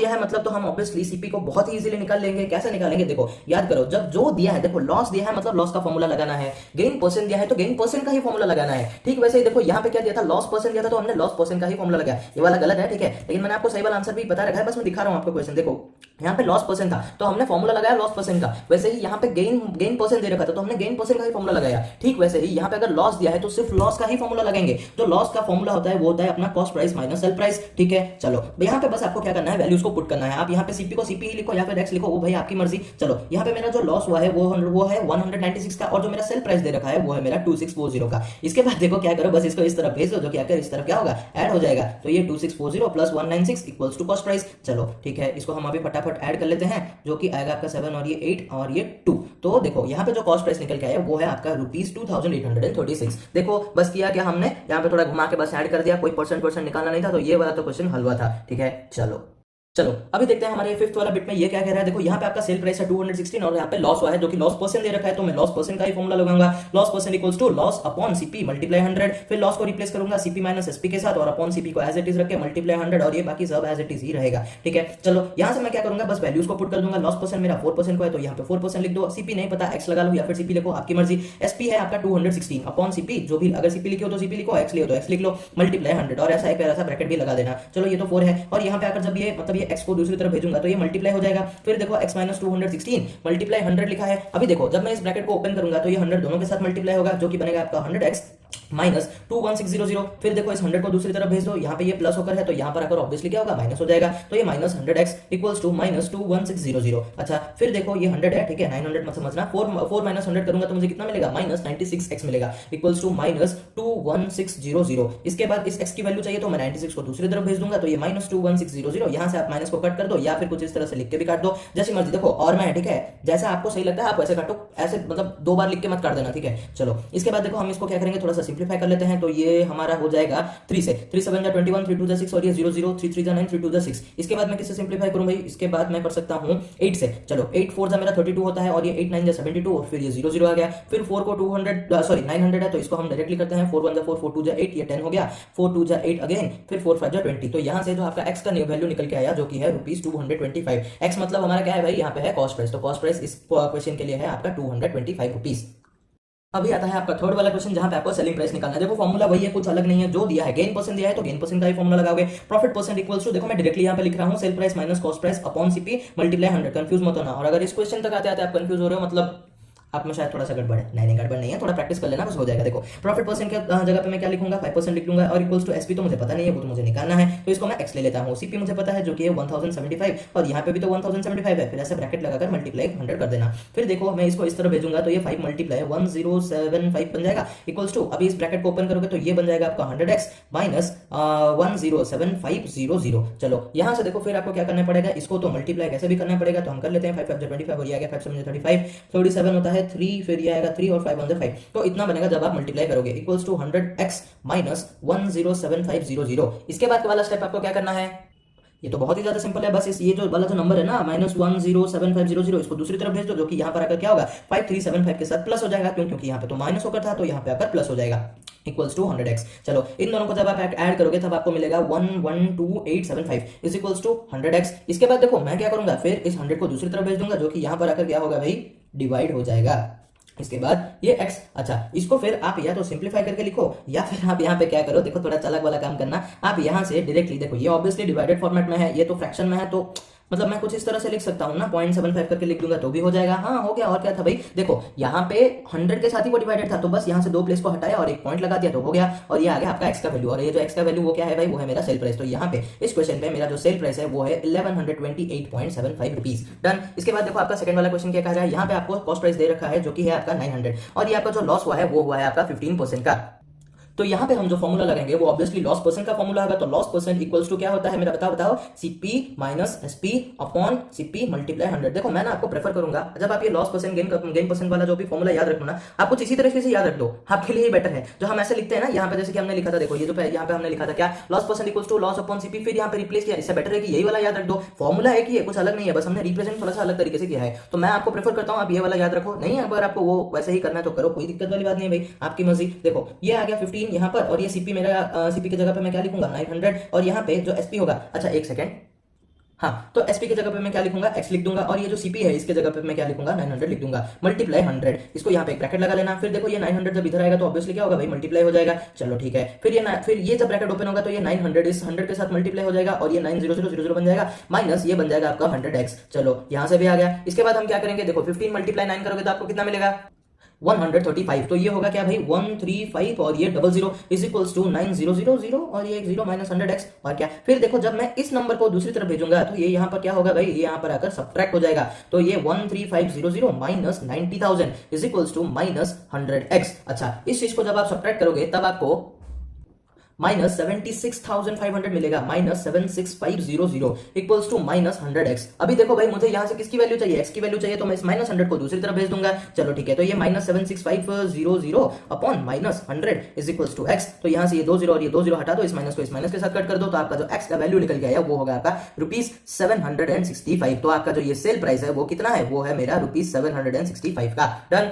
है मतलब तो हम ऑब्वियसली सीपी को बहुत ही इजीली निकाल लेंगे। कैसे निकालेंगे, देखो याद करो, जब जो दिया है, देखो लॉस दिया है मतलब लॉस का फॉर्मूला लगाना है, गेन परसेंट दिया है तो गेन परसेंट का ही फॉर्मूला लगाना है, ठीक। वैसे ही देखो यहाँ पे क्या दिया था, लॉस परसेंट दिया था तो हमने लॉस परसेंट का ही फॉर्मूला लगाया। ये वाला गलत है, ठीक है, लेकिन मैंने आपको सही वाला आंसर भी बता रखा है, बस मैं दिखा रहा हूँ आपको क्वेश्चन। देखो यहाँ पे लॉस परसेंट था तो हमने फॉर्मूला लगाया लॉस परसेंट का, वैसे ही यहाँ पे गेन परसेंट दे रखा था तो हमने गेन परसेंट का ही फॉर्मूला लगाया, ठीक। वैसे ही यहाँ पे अगर लॉस दिया है तो सिर्फ लॉस का ही फॉर्मूला लगाएंगे। जो लॉस का फॉर्मूला होता है वो होता है अपना cost price minus sale price, ठीक है। चलो यहाँ पे बस आपको क्या करना है, वैल्यूज को पुट करना है। आप यहाँ पे सीपी को सीपी ही लिखो या फिर एक्स लिखो, वो भाई आपकी मर्जी। चलो यहाँ पे मेरा जो लॉस हुआ है वो है 196 का, और जो मेरा सेल प्राइस दे रखा है वो है मेरा 2640 का। इसके बाद देखो क्या करो, बस इसको इस तरफ भेज दो, जो कि आकर इस तरफ क्या होगा, ऐड हो जाएगा। तो ये 2640 plus 196 equals to cost price. चलो ठीक है, इसको हम अभी फटाफट ऐड कर लेते हैं, जो कि आएगा आपका 7 और ये 8 और ये 2। तो देखो यहाँ पे जो कॉस्ट प्राइस निकल के आया वो है आपका ₹2836। देखो बस किया क्या हमने, यहाँ पे थोड़ा घुमा के बस ऐड कर दिया, कोई परसेंट निकालना नहीं था, तो ये वाला तो क्वेश्चन हल हुआ था, ठीक है। चलो अभी देखते हैं हमारे फिफ्थ वाला बिट में ये क्या कह रहा है। देखो यहाँ पे आपका सेल प्राइस है 216 और यहाँ पे लॉस हुआ है, जो कि लॉस परसेंट दे रखा है, तो मैं लॉस परसेंट का ही फॉर्मूला लगाऊंगा। Loss percent equals to loss upon CP multiply 100, फिर लॉस को रिप्लेस करूंगा सीपी माइनस एसपी के साथ और अपॉन सीपी को एज इट इज रख के मल्टीप्लाई 100 और ये बाकी सब एज इट इज ही रहेगा, ठीक है। चलो यहाँ से मैं क्या करूंगा, बस वैल्यूज को पुट कर दूंगा। लॉस परसेंट मेरा 4% को है तो यहाँ पे 4% लिख दो, सीपी नहीं पता एक्स लगा लो या फिर सीपी लिखो, आपकी मर्जी। एसपी है आपका 216 अपॉन सीपी, जो भी अगर सीपी लिखो तो सीपी लिखो, एक्स लिखो तो एक्स लिख लो, मल्टीप्लाई 100 और ऐसा एक प्यारा सा ब्रैकेट भी लगा देना। चलो ये तो 4 है, और यहाँ पे आकर जब ये मतलब ये एक्स को दूसरी तरफ भेजूंगा तो ये मल्टीप्लाई हो जाएगा। फिर देखो x माइनस 216 मल्टीप्लाई 100 लिखा है। अभी देखो जब मैं इस ब्रैकेट को ओपन करूंगा तो ये 100 दोनों के साथ मल्टीप्लाई होगा, जो कि बनेगा आपका 100x माइनस 21600। फिर देखो इस 100 को दूसरी तरफ भेज दो, यहाँ पे ये प्लस होकर है तो यहाँ पर आकर ऑब्वियसली क्या होगा, माइनस हो जाएगा, तो ये minus 100x equals to minus 21600। अच्छा फिर देखो ये 100 है, ठीक है, 900 मत समझना, 4 माइनस 100 करूंगा तो मुझे कितना मिलेगा, माइनस 96x मिलेगा इक्वल्स टू माइनस 21600। इसके बाद इस x की वैल्यू चाहिए तो मैं 96 को दूसरी तरफ भेज दूंगा, तो ये माइनस 21600। यहाँ से आप माइनस को कट कर दो या फिर कुछ इस तरह से लिख के भी काट दो, जैसी मर्जी। देखो और मैं, ठीक है, जैसा आपको सही लगता है आप वैसे काटो, ऐसे मतलब 2 बार लिख के मत काट देना, ठीक है। चलो इसके बाद देखो हम इसको क्या करेंगे, थोड़ा सा सिंप्लीफाई कर लेते हैं, तो ये हमारा हो जाएगा 3 से, 3 7 21, 3 2 6 और ये 0 0, 3 3 9, 3 2 6। इसके बाद मैं किससे सिंप्लीफाई करूं भाई, इसके बाद मैं कर सकता हूं 8 से। चलो 8 4 मेरा 32 होता है और ये 8 9 72 और फिर ये 0 0 आ गया। फिर 4 को 900 है तो इसको हम डायरेक्टली करते हैं, 4 1 4 4 2 8, ये 10 हो गया, 4 2 8 अगेन, फिर 4 5 20। तो यहाँ से जो आपका x का वैल्यू निकल के आया जो कि है ₹225। x मतलब हमारा क्या है भाई, यहाँ पे है कॉस्ट प्राइस, तो कॉस्ट प्राइस इस क्वेश्चन के लिए है आपका ₹225। अभी आता है आपका थर्ड वाला क्वेश्चन, जहां पे आपको सेलिंग प्राइस निकालना है। देखो फॉर्मूला वही है, कुछ अलग नहीं है, जो दिया है गेन परसेंट दिया है तो गेन परसेंट का ही फॉर्मूला लगाओगे। प्रॉफिट परसेंट इक्वल्स टू, देखो मैं डायरेक्टली यहां पे लिख रहा हूं, cell price minus cost price upon CP multiply 100। Confuse मत होना, और अगर इस क्वेश्चन तक आते आते आप कंफ्यूज हो रहे हो मतलब आप में शायद थोड़ा सा गड़बड़ है। नहीं गड़बड़ नहीं है, थोड़ा प्रैक्टिस कर लेना बस हो जाएगा। देखो प्रॉफिट परसेंट के जगह पे मैं क्या लिखूंगा, 5% लिख लूंगा, और इक्वल्स टू एसपी तो मुझे पता नहीं है, वो तो मुझे निकालना है, तो इसको मैं एक्स ले लेता हूं। सीपी मुझे पता है जो कि है 1075 और यहाँ पे भी तो 1075 है, फिर ऐसे ब्रैकेट लगाकर मल्टीप्लाई 100 कर देना। फिर देखो मैं इसको इस तरह भेजूंगा तो ये 5 मल्टीप्लाई 1075 बन जाएगा इक्वल्स टू, अभी इस ब्रैकेट को ओपन करोगे तो ये बन जाएगा आपका 100x माइनस 107500। चलो यहाँ से देखो फिर आपको क्या करना पड़ेगा, इसको तो मल्टीप्लाई कैसे भी करना पड़ेगा, तो हम कर लेते हैं। 5 5 25 और ये आ गया 5 7 35, 37 होता है 3, फिर ये 3 और 5 1 5, तो इतना बनेगा जब आप मल्टीप्लाई करोगे इक्वल्स टू 100x माइनस 107500। इसके बाद का वाला स्टेप आपको क्या करना है, ये तो बहुत ही ज्यादा सिंपल है, बस इस ये जो वाला जो नंबर है ना माइनस 107500, इसको दूसरी तरफ भेज दो, जो कि यहाँ पर आकर क्या होगा 5375 के साथ प्लस हो जाएगा, क्योंकि यहाँ पे तो माइनस होकर था तो यहाँ पे आकर प्लस हो जाएगा इक्वल्स टू 100x। चलो इन दोनों को जब आप ऐड करोगे तब आपको मिलेगा 112875 इज इक्वल्स टू 100x। इसके बाद देखो मैं क्या करूंगा, फिर इस 100 को दूसरी तरफ भेज दूंगा, जो कि यहाँ पर आकर क्या होगा भाई, डिवाइड हो जाएगा। इसके बाद ये x, अच्छा इसको फिर आप या तो सिंप्लीफाई करके लिखो या फिर आप यहाँ पे क्या करो, देखो थोड़ा चालाक वाला काम करना, आप यहाँ से डायरेक्टली देखो ये ऑब्वियसली डिवाइडेड फॉर्मेट में है, ये तो फ्रैक्शन में है, तो मतलब मैं कुछ इस तरह से लिख सकता हूँ ना, 0.75 करके लिख दूंगा तो भी हो जाएगा। हाँ हो गया, और क्या था भाई, देखो यहाँ पे 100 के साथ ही वो डिवाइडेड था, तो बस यहाँ से 2 प्लेस को हटाया और एक पॉइंट लगा दिया तो हो गया, और ये आ गया आपका एक्स का वैल्यू, और ये जो एक्स का वैल्यू वो क्या है भाई, वो है मेरा सेल प्राइस। तो यहाँ पे इस क्वेश्चन पे मेरा जो सेल प्राइस है वो है 1128.75 रुपीज। डन। इसके बाद देखो आपका सेकंड वाला क्वेश्चन क्या कह रहा है, यहाँ पे आपको कॉस्ट प्राइस दे रखा है जो कि है आपका 900, और ये आपका जो लॉस हुआ है वो हुआ है आपका 15% का। तो यहाँ पे हम जो फॉर्मूला लगाएंगे वो ऑब्वियसली लॉस परसेंट का फॉर्मूला होगा। तो लॉस परसेंट इक्वल्स टू क्या होता है मेरा बताओ CP minus SP upon CP multiply 100। देखो मैं ना आपको प्रेफर करूंगा जब आप ये लॉस परसेंट गेन परसेंट वाला जो भी फॉर्मूला याद रखना आप कुछ इसी तरीके से याद रख दो, आपके लिए ही बेटर है। जो हम ऐसे लिखते हैं ना यहाँ पे, जैसे कि हमने लिखा था, देखो ये जो यहाँ पे हमने लिखा था क्या, loss percent equals to loss upon CP, फिर यहाँ पे रिप्लेस किया। इससे बेटर है कि यही वाला याद रख दो। फॉर्मूला है कि ये कुछ अलग नहीं है, बस हमने रिप्रेजेंट थोड़ा सा अलग तरीके से किया है। तो मैं आपको प्रेफर करता हूँ आप ये वाला याद रखो। नहीं अगर आपको वो वैसे ही करना है तो करो, कोई दिक्कत वाली बात नहीं है भाई, आपकी मर्जी। देखो ये आ गया 15 यहाँ पर, और ये सीपी मेरा सीपी की जगह पे मैं क्या लिखूंगा 900, और यहाँ पे जो एसपी होगा, अच्छा एक सेकंड, हाँ तो एसपी की जगह पे मैं क्या लिखूंगा x लिख दूंगा, और ये जो सीपी है इसके जगह पे मैं क्या लिखूंगा 900 लिख दूंगा, मल्टीप्लाई 100। इसको यहाँ पे एक ब्रैकेट लगा लेना। फिर देखो ये 900 जब इधर आएगा तो ऑब्वियसली क्या होगा भाई मल्टीप्लाई हो जाएगा। चलो ठीक है, फिर ये जब ब्रैकेट ओपन होगा तो ये 900 इस 100 के साथ मल्टीप्लाई हो जाएगा, और ये 90000 बन जाएगा, माइनस ये बन जाएगा आपका 100x। चलो यहाँ से भी आ गया। इसके बाद हम क्या करेंगे, देखो 15 मल्टीप्लाई 9 करोगे तो आपको कितना मिलेगा 135। तो ये होगा क्या भाई 135, और ये 00 इज इक्वल्स टू 9000, और ये एक 0 माइनस 100x, और क्या। फिर देखो जब मैं इस नंबर को दूसरी तरफ भेजूंगा तो ये यहाँ पर क्या होगा भाई, ये यहाँ पर आकर सब्ट्रैक्ट हो जाएगा। तो ये 13500 minus 90000 is equals to minus 100x। अच्छा इस चीज को जब आप सब्ट्रैक्ट करोगे तब आपको माइनस 76,500 मिलेगा, minus 76500 equals to minus 100x। अभी देखो भाई मुझे यहाँ से किसकी वैल्यू चाहिए, x की वैल्यू चाहिए, तो मैं इस माइनस 100 को दूसरी तरफ भेज दूंगा। चलो ठीक है, तो ये minus 76500 upon minus 100 is equals to x। तो यहाँ से ये 20 और ये 20 हटा दो, इस माइनस को इस माइनस के साथ कट कर दो, तो आपका जो x का वैल्यू निकल गया है वो होगा आपका ₹765। तो आपका जो ये सेल प्राइस है वो कितना है, वो है मेरा ₹765 का। डन।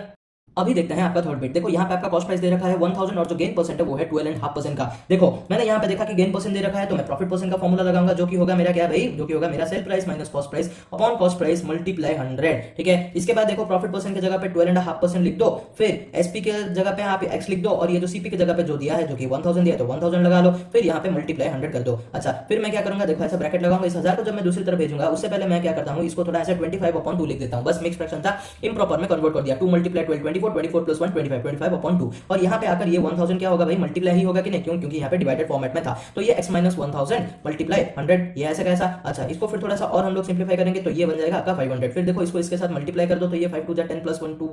अभी देखते हैं आपका थर्ड बिट। देखो यहाँ पे आपका कॉस्ट प्राइस दे रखा है 1000, और जो गेन परसेंट है वो है 12.5% का। देखो मैंने यहाँ पे देखा कि गेन परसेंट दे रखा है, तो मैं प्रॉफिट परसेंट का फॉर्मूला लगाऊंगा, जो कि होगा मेरा क्या भाई, जो कि होगा मेरा cell price minus cost price upon cost price multiply 100। ठीक है, इसके बाद देखो प्रॉफिट परसेंट की जगह पे 12.5% लिख दो, फिर एसपी के जगह पे आप x लिख दो, और ये जो सीपी की जगह पे जो दिया है, जो कि 1000 दिया है, तो 1000 लगा लो, फिर यहाँ पे मल्टीप्लाई 100 कर दो। अच्छा फिर मैं क्या करूंगा, देखो ऐसा ब्रैकेट लगाऊंगा। इस 1000 को जब मैं दूसरी तरफ भेजूंगा उससे पहले मैं क्या करता हूँ, इसको थोड़ा ऐसा 25/2 लिख देता हूँ। बस मिक्स फ्रैक्शन था, इम्प्रॉपर में कन्वर्ट कर दिया। 2 मल्टीप्लाई 12 24, 24 प्लस 1 25/2, और यहाँ पे आकर ये 1000 क्या होगा भाई मल्टीप्लाई ही होगा कि नहीं, क्यों, क्योंकि यहाँ पे डिवाइडेड फॉर्मेट में था। तो ये x माइनस 1000 मल्टीप्लाई 100, ये ऐसा कैसा। अच्छा इसको फिर थोड़ा सा और हम लोग सिंप्लीफाई करेंगे, तो ये बन जाएगा आपका 500। फिर देखो इसको इसके साथ मल्टीप्लाई कर दो, तो ये 5 2 10 प्लस 1 2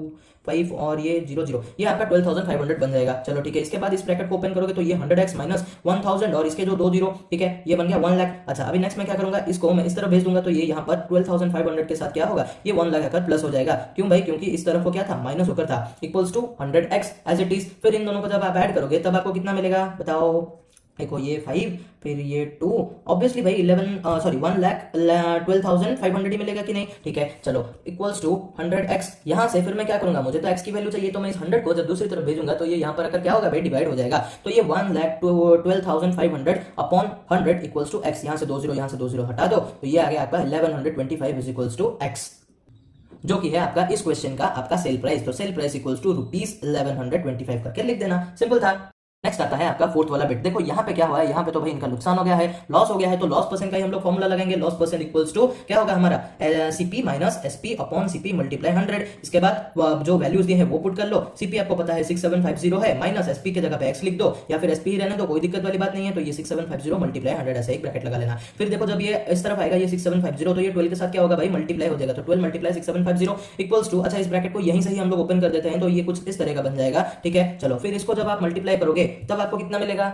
5, और ये 00, ये आपका 12500 बन जाएगा। चलो ठीक है, इसके बाद इस ब्रैकेट को ओपन करोगे तो ये 100x माइनस 1000, और इसके जो 2 0, ठीक है, ये बन गया 1 लाख। अच्छा अभी नेक्स्ट मैं क्या करूंगा, इसको मैं इस तरफ भेज दूंगा, तो ये यहाँ पर 12500 के साथ क्या होगा, ये 1 लाख आकर प्लस हो जाएगा। क्यों भाई, क्योंकि इस तरफ को क्या था माइनस होकर था, equals to 100x as it is. फिर इन दोनों को जब आप ऐड करोगे तब आपको कितना मिलेगा बताओ। देखो ये 5 फिर ये 2, ऑब्वियसली भाई 1,12,500 ही मिलेगा कि नहीं। ठीक है चलो इक्वल्स टू 100x। यहाँ से फिर मैं क्या करूंगा, मुझे तो x की वैल्यू चाहिए, तो मैं इस 100 को जब दूसरी तरफ भेजूंगा तो ये यहाँ पर आकर क्या होगा भाई डिवाइड हो जाएगा। तो ये 1,12,500 अपॉन 100 इक्वल्स टू x। यहाँ से 2 0, यहाँ से 2 0 हटा दो, तो ये आ गया आपका 1125 इज इक्वल्स टू x, जो कि है आपका इस क्वेश्चन का आपका सेल प्राइस। तो सेल प्राइस इक्वल्स टू ₹1125 करके लिख देना, सिंपल था। नेक्स्ट आता है आपका फोर्थ वाला बिट। देखो यहाँ पे क्या हुआ है, यहाँ पे तो भाई इनका नुकसान हो गया है, लॉस हो गया है, तो लॉस परसेंट का ही हम लोग फॉर्मूला लगाएंगे। लॉस परसेंट इक्वल्स टू क्या होगा हमारा CP minus SP upon CP multiply 100। इसके बाद जो वैल्यूज दिए हैं वो पुट कर लो। सीपी आपको पता है 6750 है, माइनस एसपी की जगह पे एक्स लिख दो, या फिर एसपी ही रहने दो, कोई दिक्कत वाली बात नहीं है। तो ये 6750 मल्टीप्लाई 100 ऐसे एक ब्रैकेट लगा लेना। फिर देखो जब ये इस तरफ आएगा ये 6750, तो ये 12 के साथ क्या होगा भाई मल्टीप्लाई हो जाएगा, तो 12 मल्टीप्लाई 6750 इक्वल्स टू, अच्छा इस ब्रैकेट को यहीं से ही हम लोग ओपन कर देते हैं, तो ये कुछ इस तरह का बन जाएगा। ठीक है चलो, फिर इसको जब आप मल्टीप्लाई करोगे तब आपको कितना मिलेगा,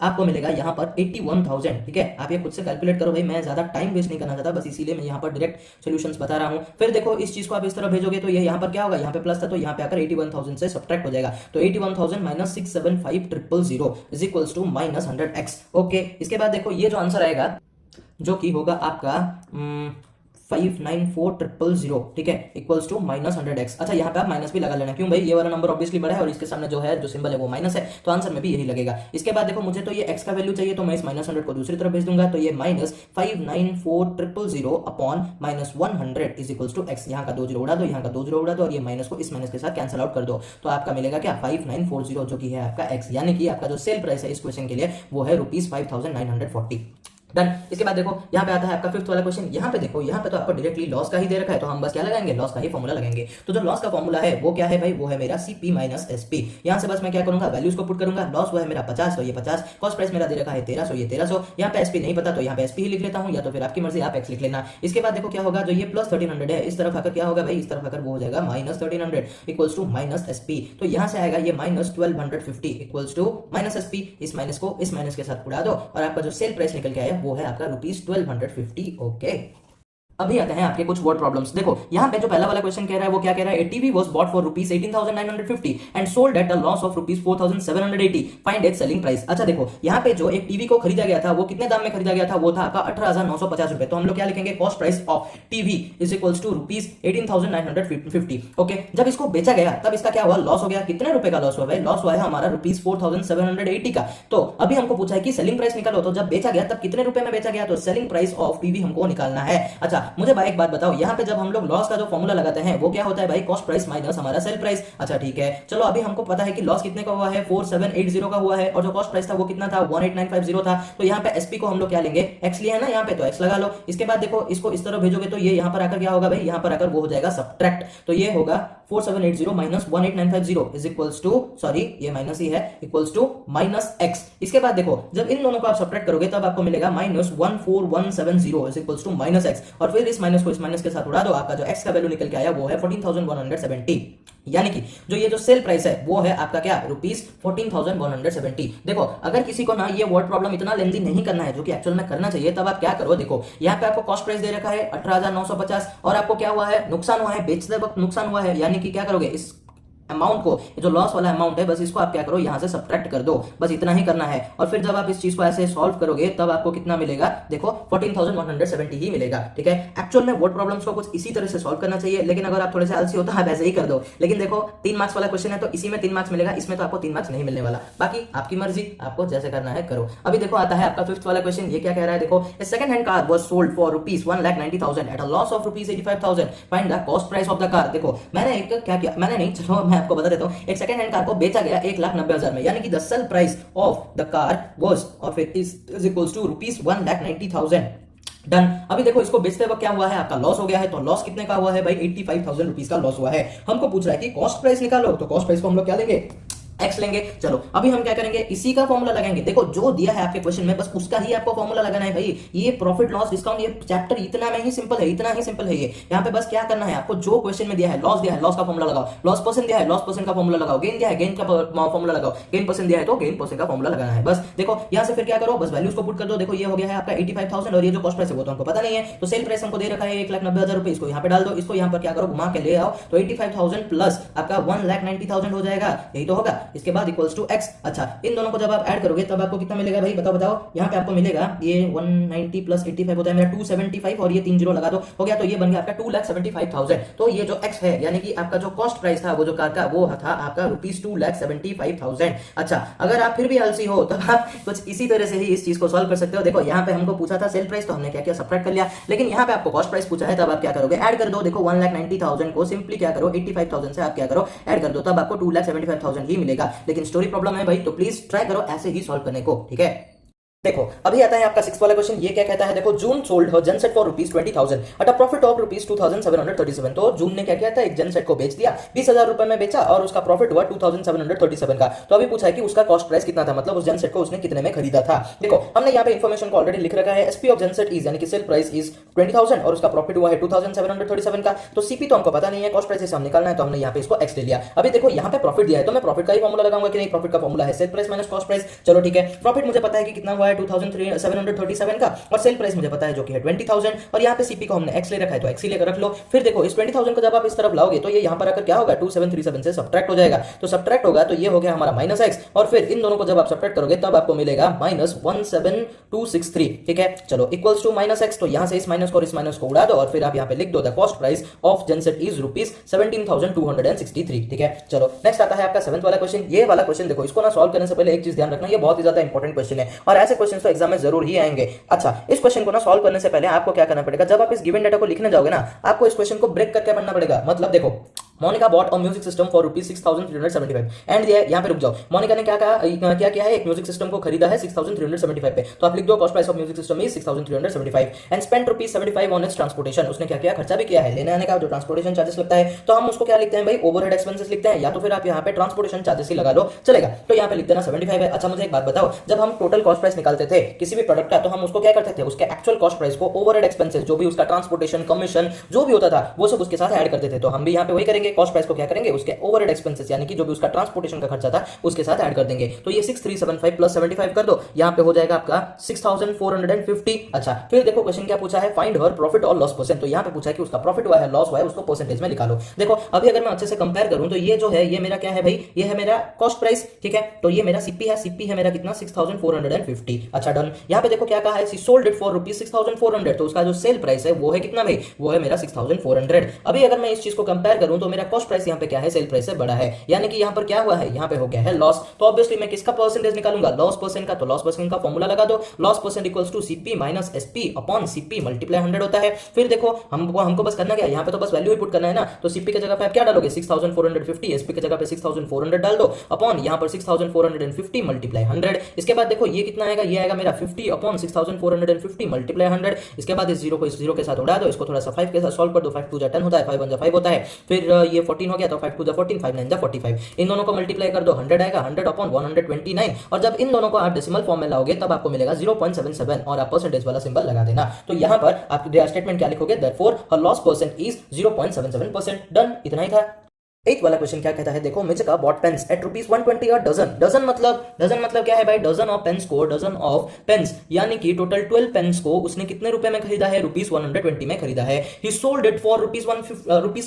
आपको मिलेगा यहाँ पर 81,000। ठीक है, आप ये खुद से कैलकुलेट करो भाई, मैं ज्यादा टाइम वेस्ट नहीं करना चाहता, बस इसीलिए मैं यहाँ पर डायरेक्ट सॉल्यूशंस बता रहा हूँ। फिर देखो इस चीज को आप इस तरह भेजोगे तो ये यहाँ पर क्या होगा, यहाँ पे प्लस था तो यहाँ पे आकर 81,000 से सब्ट्रैक्ट हो जाएगा। तो 81,000 minus 675,000 is equals to minus 100x। Okay, इसके बाद देखो ये जो आंसर आएगा जो कि होगा आपका 594,000, ठीक है, इक्वल्स टू माइनस 100x। अच्छा यहाँ पे आप माइनस भी लगा लेना, क्यों भाई ये वाला नंबर ऑब्वियसली बड़ा है और इसके सामने जो है जो सिंबल है वो माइनस है, तो आंसर में भी यही लगेगा। इसके बाद देखो मुझे तो ये x का वैल्यू चाहिए, तो मैं इस माइनस 100 को दूसरी तरफ भेज दूंगा, तो ये minus 594,000 upon minus 100 is equals to x। यहाँ का 2 0 उड़ा दो, यहाँ का 2 0 उड़ा दो, और ये माइनस को इस माइनस के साथ कैंसिल आउट कर दो, तो आपका मिलेगा क्या 5940, जो कि है आपका x। यानी कि आपका जो सेल प्राइस है इस क्वेश्चन के लिए वो है ₹5,940। डन। इसके बाद देखो यहाँ पे आता है आपका फिफ्थ वाला क्वेश्चन। यहाँ पे देखो, यहाँ पे तो आपको डायरेक्टली लॉस का ही दे रखा है, तो हम बस क्या लगाएंगे, लॉस का ही फॉर्मूला लगाएंगे। तो जो लॉस का फॉर्मूला है वो क्या है भाई, वो है मेरा CP माइनस SP। यहाँ से बस मैं क्या करूंगा, वैल्यूज को पुट करूंगा। लॉस हुआ है मेरा 50, तो ये 50, कॉस्ट प्राइस मेरा दे रखा है 1300, ये 1300। यहाँ पे SP नहीं पता तो यहाँ पे SP ही लिख लेता हूँ, या तो फिर आपकी मर्जी, आप X लिख लेना। इसके बाद देखो क्या होगा, जो ये प्लस 1300 है, इस तरफ आकर क्या होगा भाई, इस तरफ आकर वो हो जाएगा minus 1300 equals to minus SP। तो यहाँ से आएगा ये minus 1250 equals to minus SP। इस माइनस को इस माइनस के साथ उड़ा दो और आपका जो सेल प्राइस निकल के आया वो है आपका ₹1250। ओके, अभी आते हैं आपके कुछ वर्ड प्रॉब्लम्स। देखो यहाँ पे जो पहला वाला क्वेश्चन कह रहा है वो क्या कह रहा है, TV was bought for ₹18,950 and sold at a loss of ₹4,780, find its selling price. अच्छा देखो, यहाँ पे जो एक टीवी को खरीदा गया था वो कितने दाम में खरीदा गया था, वो था आपका 18,950 रुपए। तो हम लोग क्या लिखेंगे, cost price of TV is equals to ₹18,950। Okay, जब इसको बेचा गया तब इसका क्या हुआ, लॉस हो गया। कितने रुपए का लॉस हुआ भाई, लॉस हुआ है हमारा ₹4,780 का। तो अभी हमको पूछा है कि सेलिंग प्राइस निकालो, तो जब बेचा गया तब कितने रुपए में बेचा गया, तो सेलिंग प्राइस ऑफ टीवी हमको निकालना है। अच्छा मुझे भाई एक बात बताओ, यहाँ पे जब हम लोग लॉस का जो फॉर्मूला लगाते हैं वो क्या होता है भाई, कॉस्ट प्राइस माइनस हमारा सेल प्राइस। अच्छा ठीक है, चलो अभी हमको पता है कि लॉस कितने का हुआ है, 4780 का हुआ है, और जो कॉस्ट प्राइस था वो कितना था, 18950 था। तो यहाँ पे SP को हम लोग क्या लेंगे, X लिया है ना यहाँ पे, तो X लगा लो। इसके बाद देखो इसको इस तरह भेजोगे तो ये यहाँ पर आकर क्या होगा भाई, यहाँ पर आकर वो हो जाएगा सब्ट्रैक्ट। तो ये होगा 4780 minus 18950 is equals to, sorry ये माइनस ही है, इक्वल्स टू माइनस X। इसके बाद देखो जब इन दोनों को आप सब्ट्रैक्ट करोगे तब आपको मिलेगा minus 14170 is equals to minus X, और फिर इस माइनस को इस माइनस के साथ उड़ा दो, आपका जो X का वैल्यू निकल के आया वो है 14,170। यानी कि जो ये जो सेल प्राइस है वो है आपका क्या, ₹14,170। देखो अगर किसी को ना ये वर्ड प्रॉब्लम इतना लेंथी नहीं करना है, जो कि एक्चुअल में करना चाहिए, तब आप क्या करो, देखो यहाँ पे आपको कॉस्ट प्राइस दे रखा है 18,950 और आपको क्या हुआ है, नुकसान हुआ है, बेचते वक्त नुकसान हुआ है। यानी कि क्या करोगे, इस अमाउंट को, जो लॉस वाला अमाउंट है, बस इसको आप क्या करो, यहां से सब्ट्रैक्ट कर दो, बस इतना ही करना है। और फिर जब आप इस चीज को ऐसे सॉल्व करोगे तब आपको कितना मिलेगा, देखो 14,170 ही मिलेगा। ठीक है, एक्चुअल में वर्ड प्रॉब्लम्स को कुछ इसी तरह से सॉल्व करना चाहिए, लेकिन अगर आप थोड़े से आलसी हो तो आप ऐसे ही कर दो। लेकिन देखो 3 मार्क्स वाला क्वेश्चन है तो इसी में 3 मार्क्स मिलेगा, इसमें तो आपको 3 मार्क्स नहीं मिलने वाला। बाकी आपकी मर्जी, आपको जैसे करना है करो। अभी देखो आता है आपका फिफ्थ वाला क्वेश्चन। ये क्या कह रहा है, देखो second hand car was sold for ₹1,90,000 eight a loss of ₹85,000, find the cost price of the car. देखो मैंने एक क्या किया, मैंने नहीं, चलो मैं आपको बता देता हूं। सेकंड हैंड कार को बेचा गया 1,90,000 में, यानी कि the sale price of the car was और इज इक्वल्स टू ₹1,90,000। डन। अभी देखो इसको बेचते वक्त क्या हुआ है, आपका लॉस हो गया है। तो लॉस कितने का हुआ है भाई, 85,000 रुपीज का लॉस हुआ है। हमको पूछ रहा है कि कॉस्ट प्राइस निकालो, तो कॉस्ट प्राइस को हम लोग क्या लेंगे, X लेंगे। चलो अभी हम क्या करेंगे, इसी का फॉर्मूला लगाएंगे। देखो जो दिया है आपके क्वेश्चन में बस उसका ही आपको फॉर्मूला लगाना है भाई। ये प्रॉफिट लॉस डिस्काउंट ये चैप्टर इतना में ही सिंपल है, इतना ही सिंपल है ये। यहाँ पे बस क्या करना है आपको, जो क्वेश्चन में दिया है, लॉस दिया है, लॉस का फॉर्मूला लगाओ। लॉस परसेंट दिया है, लॉस परसेंट का फॉर्मूला लगाओ। गेन दिया है, गेन का फॉर्मूला लगाओ। गेन परसेंट दिया है तो गेन परसेंट का फॉर्मूला लगाना है। बस देखो यहाँ से फिर क्या करो, बस वैल्यूज को पुट कर दो। देखो ये हो गया है आपका 85,000 और ये जो कॉस्ट प्राइस है वो तो हमको पता नहीं है। तो सेल प्राइस हमको दे रखा है 1,90,000 रुपए, इसको यहाँ पे डाल दो। इसको यहाँ पर क्या करो, घुमा के ले आओ। तो 85,000 प्लस आपका 1,90,000 हो जाएगा, यही तो होगा। इसके बाद इक्वल्स टू X। अच्छा इन दोनों को जब आप ऐड करोगे तब आपको कितना मिलेगा भाई, बताओ बताओ। यहाँ पे आपको मिलेगा ये 190 प्लस 85 होता है मेरा 275 और ये 3 जीरो लगा दो, हो गया। तो ये बन गया आपका 2,75,000। तो ये जो X है यानी कि आपका जो कॉस्ट प्राइस था वो जो कार का, वो था आपका ₹2,75,000। अच्छा अगर आप फिर भी आलसी हो तब आप कुछ इसी तरह से ही इस चीज को सॉल्व कर सकते हो। देखो यहाँ पे हमको पूछा था सेल प्राइस, तो हमने क्या किया, सब्ट्रैक्ट कर लिया। लेकिन यहाँ पे आपको कॉस्ट प्राइस पूछा है, तब आप क्या करोगे, ऐड कर दो। देखो 1,90,000 को सिंपली क्या करो, 85,000 से आप क्या करो, ऐड कर दो, तब आपको 2,75,000 ही मिलेगा। लेकिन स्टोरी प्रॉब्लम है भाई, तो प्लीज ट्राई करो ऐसे ही सॉल्व करने को, ठीक है। देखो अभी आता है आपका 6th वाला क्वेश्चन। ये क्या कहता है, देखो June sold her genset for ₹20,000 at a profit of ₹2,737। तो जून ने क्या किया था, एक जनसेट को बेच दिया, 20,000 रुपए में बेचा और उसका प्रॉफिट हुआ 2,737 का। तो अभी पूछा है कि उसका कॉस्ट प्राइस कितना था, मतलब उस जनसेट को उसने कितने में खरीदा था। देखो हमने यहाँ पे इन्फॉर्मेशन को ऑलरेडी लिख रखा है। एसपी ऑफ जनसेट इज यानी कि सेल प्राइस इज 20,000 और उसका प्रॉफिट हुआ है 2,737 का। तो सीपी तो हमको पता नहीं है, कॉस्ट प्राइस से हम निकालना है, तो हमने यहाँ पे इसको एक्स ले लिया। अभी देखो यहाँ पे प्रॉफिट दिया है तो मैं प्रॉफिट का ही फॉर्मूला लगाऊंगा कि नहीं, प्रॉफिट का फॉर्मूला है cell price minus cost price. चलो ठीक है, प्रॉफिट मुझे पता है कि कितना हुआ है 2,737 का, और सेल प्राइस मुझे पता है जो कि है 20,000, और यहाँ पे सीपी को हमने एक्स ले रखा है तो एक्स ही लेकर रख लो। फिर देखो इस 20,000 को जब आप इस तरफ लाओगे तो ये यहाँ पर आकर क्या होगा, 2,737 से सब्ट्रैक्ट हो जाएगा। तो सब्ट्रैक्ट होगा तो ये हो गया हमारा माइनस एक्स, और फिर इन दोनों को जब आप सब्ट्रैक्ट करोगे तब आपको मिलेगा -17263। ठीक है, चलो इक्वल्स टू माइनस एक्स। तो यहाँ से इस माइनस को और इस माइनस को उड़ा दो और फिर आप यहाँ पे लिख दो the cost price of genset is ₹17,263। ठीक है, चलो नेक्स्ट आता है आपका 7th वाला क्वेश्चन। ये वाला क्वेश्चन देखो, इसको ना सॉल्व करने से पहले एक चीज ध्यान रखना, ये बहुत ही ज्यादा इंपॉर्टेंट क्वेश्चन है और ऐसे क्वेश्चन तो एग्जाम में जरूर ही आएंगे। अच्छा, इस क्वेश्चन को ना सॉल्व करने से पहले आपको क्या करना पड़ेगा, जब आप इस गिवन डाटा को लिखने जाओगे ना, आपको इस क्वेश्चन को ब्रेक करके पढ़ना पड़ेगा। मतलब देखो Monica bought a music system for rupees 6375 and यहाँ पे रुक जाओ। मोनिका ने क्या कहा, क्या किया है, एक म्यूजिक सिस्टम को खरीदा है 6375 पे। तो आप लिख दो cost price of music system is 6375 and spend rupees 75 on it's transportation. उसने क्या किया, खर्चा भी किया है, लेने आने का जो ट्रांसपोर्टेशन चार्जेस लगता है, तो हम उसको क्या लिखते हैं भाई, ओवरहेड एक्सपेंसेस लिखते हैं, या तो फिर आप यहाँ पे ट्रांसपोर्टेशन चार्जेस ही लगा लो, चलेगा। तो यहाँ पे लिख देना 75 है। अच्छा मुझे एक बात बताओ, जब हम टोटल कॉस्ट प्राइस निकालते थे किसी भी प्रोडक्ट का, तो हम उसको क्या करते थे, उसके एक्चुअल कॉस्ट प्राइस को ओवरहेड एक्सपेंसेस जो भी उसका ट्रांसपोर्टेशन कमीशन जो भी होता था वो सब उसके साथ ऐड करते थे। तो हम भी यहाँ पे वही करेंगे, कॉस्ट प्राइस को क्या करेंगे, उसके ओवरहेड एक्सपेंसेस यानी कि जो भी उसका ट्रांसपोर्टेशन का खर्चा था उसके साथ ऐड कर देंगे। तो ये 6375 प्लस 75 कर दो, यहाँ पे हो जाएगा आपका 6450। अच्छा फिर देखो क्वेश्चन क्या पूछा है, फाइंड हर प्रॉफिट और लॉस परसेंट। तो यहाँ पे पूछा है कि उसका प्रॉफिट हुआ है, लॉस हुआ है, उसको परसेंटेज में निकालो। देखो अभी अगर मैं अच्छे से कंपेयर करूं तो ये जो है, ये मेरा क्या है भाई, ये है मेरा कॉस्ट प्राइस, ठीक है। तो ये मेरा सीपी है, सीपी है मेरा कितना 6450। अच्छा डन। यहाँ पे देखो क्या कहा है, सी सोल्ड इट फॉर रुपीज 6400। तो उसका जो सेल प्राइस है वो है कितना भाई, वो है मेरा 6400। अभी अगर मैं इस चीज को कंपेयर करूं तो मेरा कॉस्ट प्राइस यहाँ पे क्या है, सेल प्राइस से बड़ा है, यानी कि यहाँ पर क्या हुआ है, यहाँ पे हो गया है लॉस। तो ऑब्वियसली मैं किसका परसेंटेज निकालूंगा, लॉस परसेंट का। तो लॉस परसेंट का फॉर्मूला लगा दो, loss percent equals to CP minus SP upon CP multiply 100 होता है। फिर देखो हमको बस करना क्या है, यहाँ पे तो बस वैल्यू ही पुट करना है ना। तो सीपी की जगह पे आप क्या डालोगे, 6450, एसपी की जगह पे 6400 डाल दो, अपॉन यहाँ पर 6450 मल्टीप्लाई 100। इसके बाद देखो ये कितना आएगा, ये आएगा मेरा 50 अपॉन 6450 मल्टीप्लाई 100। इसके बाद इस जीरो को इस जीरो के साथ उड़ा दो, इसको थोड़ा सा 5 के साथ सॉल्व कर दो, 5 2 10 होता है, 5 1 5 होता है। फिर ये 14 हो गया, तो 5 2 14, 5 9 45। इन दोनों को मल्टीप्लाई कर दो, 100 आएगा, 100 अपॉन 129। और जब इन दोनों को आप डेसिमल फॉर्म में लाओगे तब आपको मिलेगा 0.77 और आप परसेंटेज वाला सिंबल लगा देना। तो यहाँ पर आप स्टेटमेंट क्या लिखोगे, therefore her loss percent is 0.77%। Done, इतना ही था। एट वाला क्वेश्चन क्या कहता है, देखो मिर्चिका bought pens at rupees 120 a dozen. Dozen मतलब क्या है भाई, डजन ऑफ पेन्स को, डजन ऑफ पेन्स यानी कि टोटल 12 पेन्स को उसने कितने रुपए में खरीदा है, रुपीज 120 में खरीदा है। ही sold it for rupees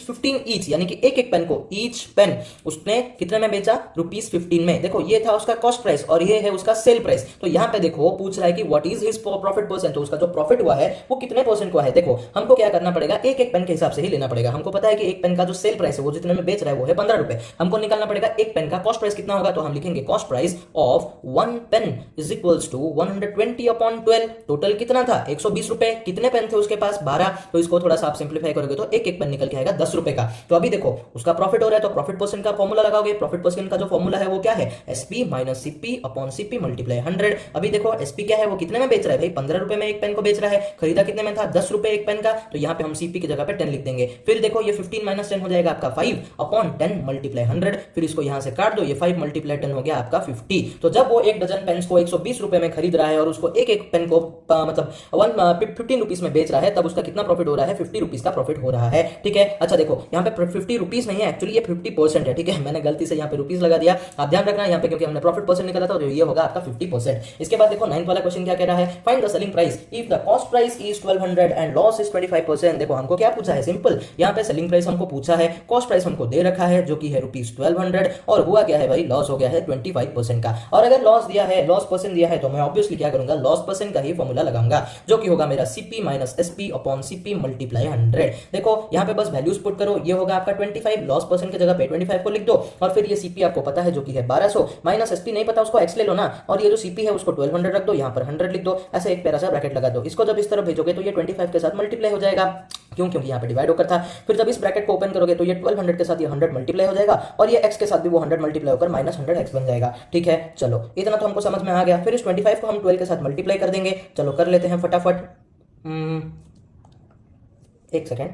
15 each, यानी कि एक एक पेन को, ईच पेन उसने कितने में बेचा, रुपीज 15 में। देखो ये था उसका कॉस्ट प्राइस और ये है उसका सेल प्राइस। तो यहाँ पे देखो पूछ रहा है कि what is his profit percent, तो उसका जो प्रॉफिट हुआ है वो कितने परसेंट को है। देखो हमको क्या करना पड़ेगा, एक एक पेन के हिसाब से ही लेना पड़ेगा। हमको पता है कि एक पेन का जो सेल प्राइस है वो जितने में बेच रहा है वो है 15 रुपए। हमको निकालना पड़ेगा एक पेन का कॉस्ट प्राइस कितना होगा, तो हम लिखेंगे cost price of one pen is equals to 120 upon 12। Total कितना था, 120 रुपए। कितने पेन थे उसके पास, 12। तो इसको थोड़ा सा आप सिंप्लीफाई करोगे तो एक एक पेन निकल के आएगा 10 रुपए का। तो अभी देखो उसका प्रॉफिट हो रहा है, तो प्रॉफिट परसेंट का फॉर्मूला लगाओगे। प्रॉफिट परसेंट का जो फॉर्मूला है वो क्या है, SP minus CP upon CP multiply 100। अभी देखो एसपी क्या है, वो कितने में बेच रहा है भाई, 15 रुपए में एक पेन को बेच रहा है। खरीदा कितने में था, 10 रुपए एक पेन का। तो यहाँ पे हम सीपी की जगह पे 10 लिख देंगे। फिर देखो ये 15 माइनस 10 हो जाएगा आपका 5 अपॉन 10 मल्टीप्लाई 100। फिर इसको यहां से काट दो, ये 5 मल्टीप्लाई 10 हो गया आपका 50। तो जब वो एक डजन पेन्स को 120 रुपए में खरीद रहा है और उसको एक एक पेन को मतलब 15 रुपीज में बेच रहा है, तब उसका कितना प्रॉफिट हो रहा है, 50 रुपीज का प्रॉफिट हो रहा है। ठीक है। अच्छा देखो यहाँ पे 50 रुपीज नहीं है, एक्चुअली ये 50% है। ठीक है, मैंने गलती से यहाँ पे रुपीज लगा दिया, आप ध्यान रखना यहाँ पे, क्योंकि हमने प्रॉफिट परसेंट निकाला था, तो ये होगा आपका 50%। इसके बाद देखो 9th वाला क्वेश्चन क्या कह रहा है, find the selling price if the cost price is 1200 and loss is 25%। देखो हमको क्या पूछा है, सिंपल, यहाँ पे सेलिंग प्राइस हमको पूछा है, कॉस्ट प्राइस हमको दे रखा है जो कि है रुपीज 1200, और हुआ क्या है भाई, लॉस हो गया है 25% का। और अगर लॉस दिया है, लॉस परसेंट दिया है, तो मैं ऑब्वियसली क्या करूंगा, लॉस परसेंट का ही फॉर्मूला लगाऊंगा, जो कि होगा मेरा CP minus SP upon CP multiply 100। देखो यहाँ पे बस वैल्यूज पुट करो, ये होगा आपका 25, लॉस परसेंट की जगह पे 25 को लिख दो, और फिर ये सीपी आपको पता है जो कि है 1200, माइनस एसपी नहीं पता उसको एक्स ले लो ना, और ये जो सीपी है उसको 1200 रख दो, यहाँ पर 100 लिख दो, ऐसे एक प्यारा सा ब्रैकेट लगा दो। इसको जब इस तरफ भेजोगे तो ये 25 के साथ मल्टीप्लाई हो जाएगा, क्यों, क्योंकि यहाँ पे डिवाइड होकर था। फिर जब इस ब्रैकेट को ओपन करोगे तो ये 1200 के साथ ये 100 मल्टीप्लाई हो जाएगा, और ये x के साथ भी वो 100 मल्टीप्लाई होकर माइनस 100x बन जाएगा। ठीक है, चलो इतना तो हमको समझ में आ गया। फिर इस 25 को हम 12 के साथ मल्टीप्लाई कर देंगे। चलो कर लेते हैं फटाफट, एक सेकेंड,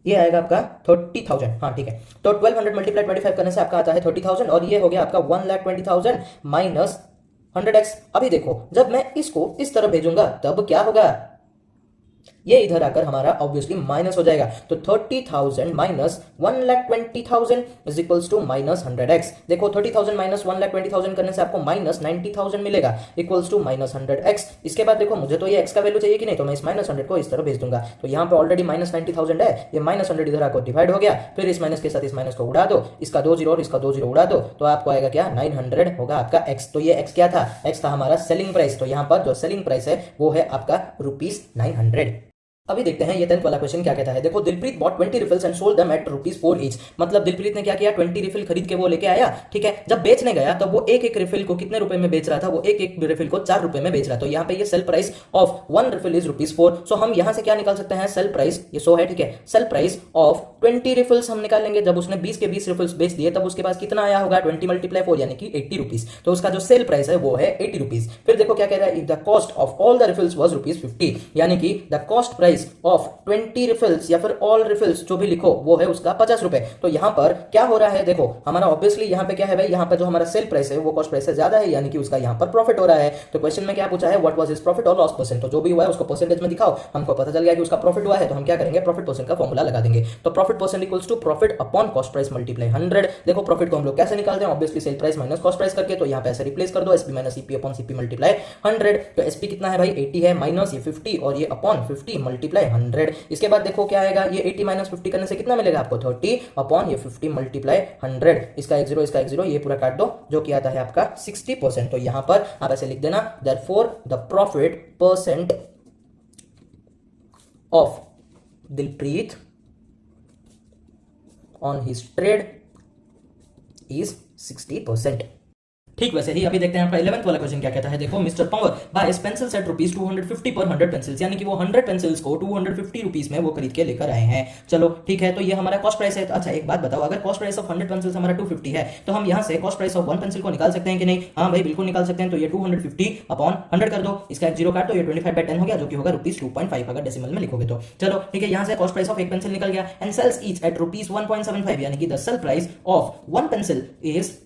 ये आएगा आपका 30,000। हाँ ठीक है, तो 1200 मल्टीप्लाई 25 करने से आपका आता है 30,000, और ये हो गया आपका 1,20,000 माइनस 100x। अभी देखो जब मैं इसको इस तरफ भेजूंगा तब क्या होगा, ये इधर आकर हमारा ऑब्वियसली माइनस हो जाएगा। तो 30,000 minus 1,20,000 is equals to minus 100x। देखो 30,000 माइनस 1,20,000 करने से आपको माइनस 90,000 मिलेगा, इक्वल्स टू माइनस 100x। इसके बाद देखो मुझे तो ये x का वैल्यू चाहिए कि नहीं, तो मैं इस माइनस 100 को इस तरह भेज दूंगा। तो यहाँ पे ऑलरेडी माइनस 90,000 है, ये माइनस 100 इधर आकर डिवाइड हो गया। फिर इस माइनस के साथ इस माइनस को उड़ा दो, इसका 2 जीरो और इसका 2 जीरो उड़ा दो, तो आपको आएगा क्या, 900 होगा आपका x। तो ये x क्या था, x था हमारा सेलिंग प्राइस। तो यहाँ पर जो सेलिंग प्राइस है वो है आपका रुपीज 900। अभी देखते हैं ये 10th वाला क्वेश्चन क्या कहता है। देखो, Dilpreet bought 20 refills and sold them at ₹4 each. मतलब दिलप्रीत ने क्या किया, 20 रिफिल खरीद के वो लेके आया, ठीक है। जब बेचने गया तो वो एक एक रिफिल को कितने रुपए में बेच रहा था, वो एक एक रिफिल को 4 रुपए में बेच रहा था। तो यहाँ पे ये sale price of 1 refill is ₹4। सो हम यहाँ से क्या निकाल सकते हैं, सेल प्राइस, ये 100 है, ठीक है। सेल प्राइस ऑफ 20 रिफिल्स हम निकाल लेंगे। जब उसने 20 के 20 रिफिल्स बेच दिए तब उसके पास कितना आया होगा, 20 × 4 यानी कि ₹80। तो उसका जो सेल प्राइस है वो है ₹80। फिर देखो क्या कह रहा है, the cost of all the refills was ₹50, यानी कि the cost price of 20 refills या फिर ऑल रिफिल्स जो भी लिखो वो है उसका 50 रुपए। तो यहां पर क्या हो रहा है, देखो हमारा ऑब्वियसली यहां पे क्या है भाई, यहां पे जो हमारा सेल प्राइस है वो कॉस्ट प्राइस से ज्यादा है, यानी कि उसका यहां पर प्रॉफिट हो रहा है। तो क्वेश्चन में क्या पूछा है, व्हाट वाज हिज प्रॉफिट और लॉस परसेंट। तो जो भी हुआ है उसको परसेंटेज में दिखाओ। हमको पता चल गया कि उसका प्रॉफिट हुआ है, तो हम क्या करेंगे, प्रॉफिट परसेंट का फॉर्मूला लगा देंगे। तो profit percent equals to profit upon cost price multiply 100। देखो प्रॉफिट को हम लोग कैसे निकालते हैं, obviously sell price minus cost price करके। तो यहां पे ऐसे रिप्लेस कर दो, SP minus CP upon CP multiply 100। तो एसपी कितना है भाई, 80 है, माइनस ये 50 और ये अपॉन 50 मल्टीप्लाई 100। इसके बाद देखो क्या आएगा, ये 80 माइनस 50 करने से कितना मिलेगा आपको, 30 अपॉन ये 50 मल्टीप्लाई 100। इसका एक जीरो, इसका एक जीरो, ये पूरा काट दो, जो कि आता है आपका 60%। तो यहां पर आप ऐसे लिख देना, therefore the profit percent of Dilpreet on his trade is 60%। ठीक वैसे ही अभी देखते हैं आपका 11th वाला क्वेश्चन क्या कहता है। देखो, mister Panwar buys pencils at ₹250 पर 100 पेंसिल्स, यानी कि वो 100 पेंसिल्स को ₹250 में वो खरीद के लेकर आए हैं। चलो ठीक है, तो ये हमारा कॉस्ट प्राइस है। तो अच्छा एक बात बताओ, अगर कॉस्ट प्राइस ऑफ 100 पेंसिल्स हमारा 250 है तो हम यहाँ से कॉस्ट प्राइस ऑफ 1 पेंसिल को निकाल सकते हैं कि नहीं। हाँ भाई बिल्कुल निकाल सकते हैं। तो ये 250 अपॉन 100 कर दो, इसका एक जीरो काट दो, ये 25/10 हो गया, जो कि होगा ₹2.5 अगर डेसिमल में लिखोगे तो। चलो ठीक है, यहाँ से कॉस्ट प्राइस ऑफ एक पेंसिल निकल गया। एंड सेल्स ईच एट ₹1.75, यानी कि the sale price of 1 pencil is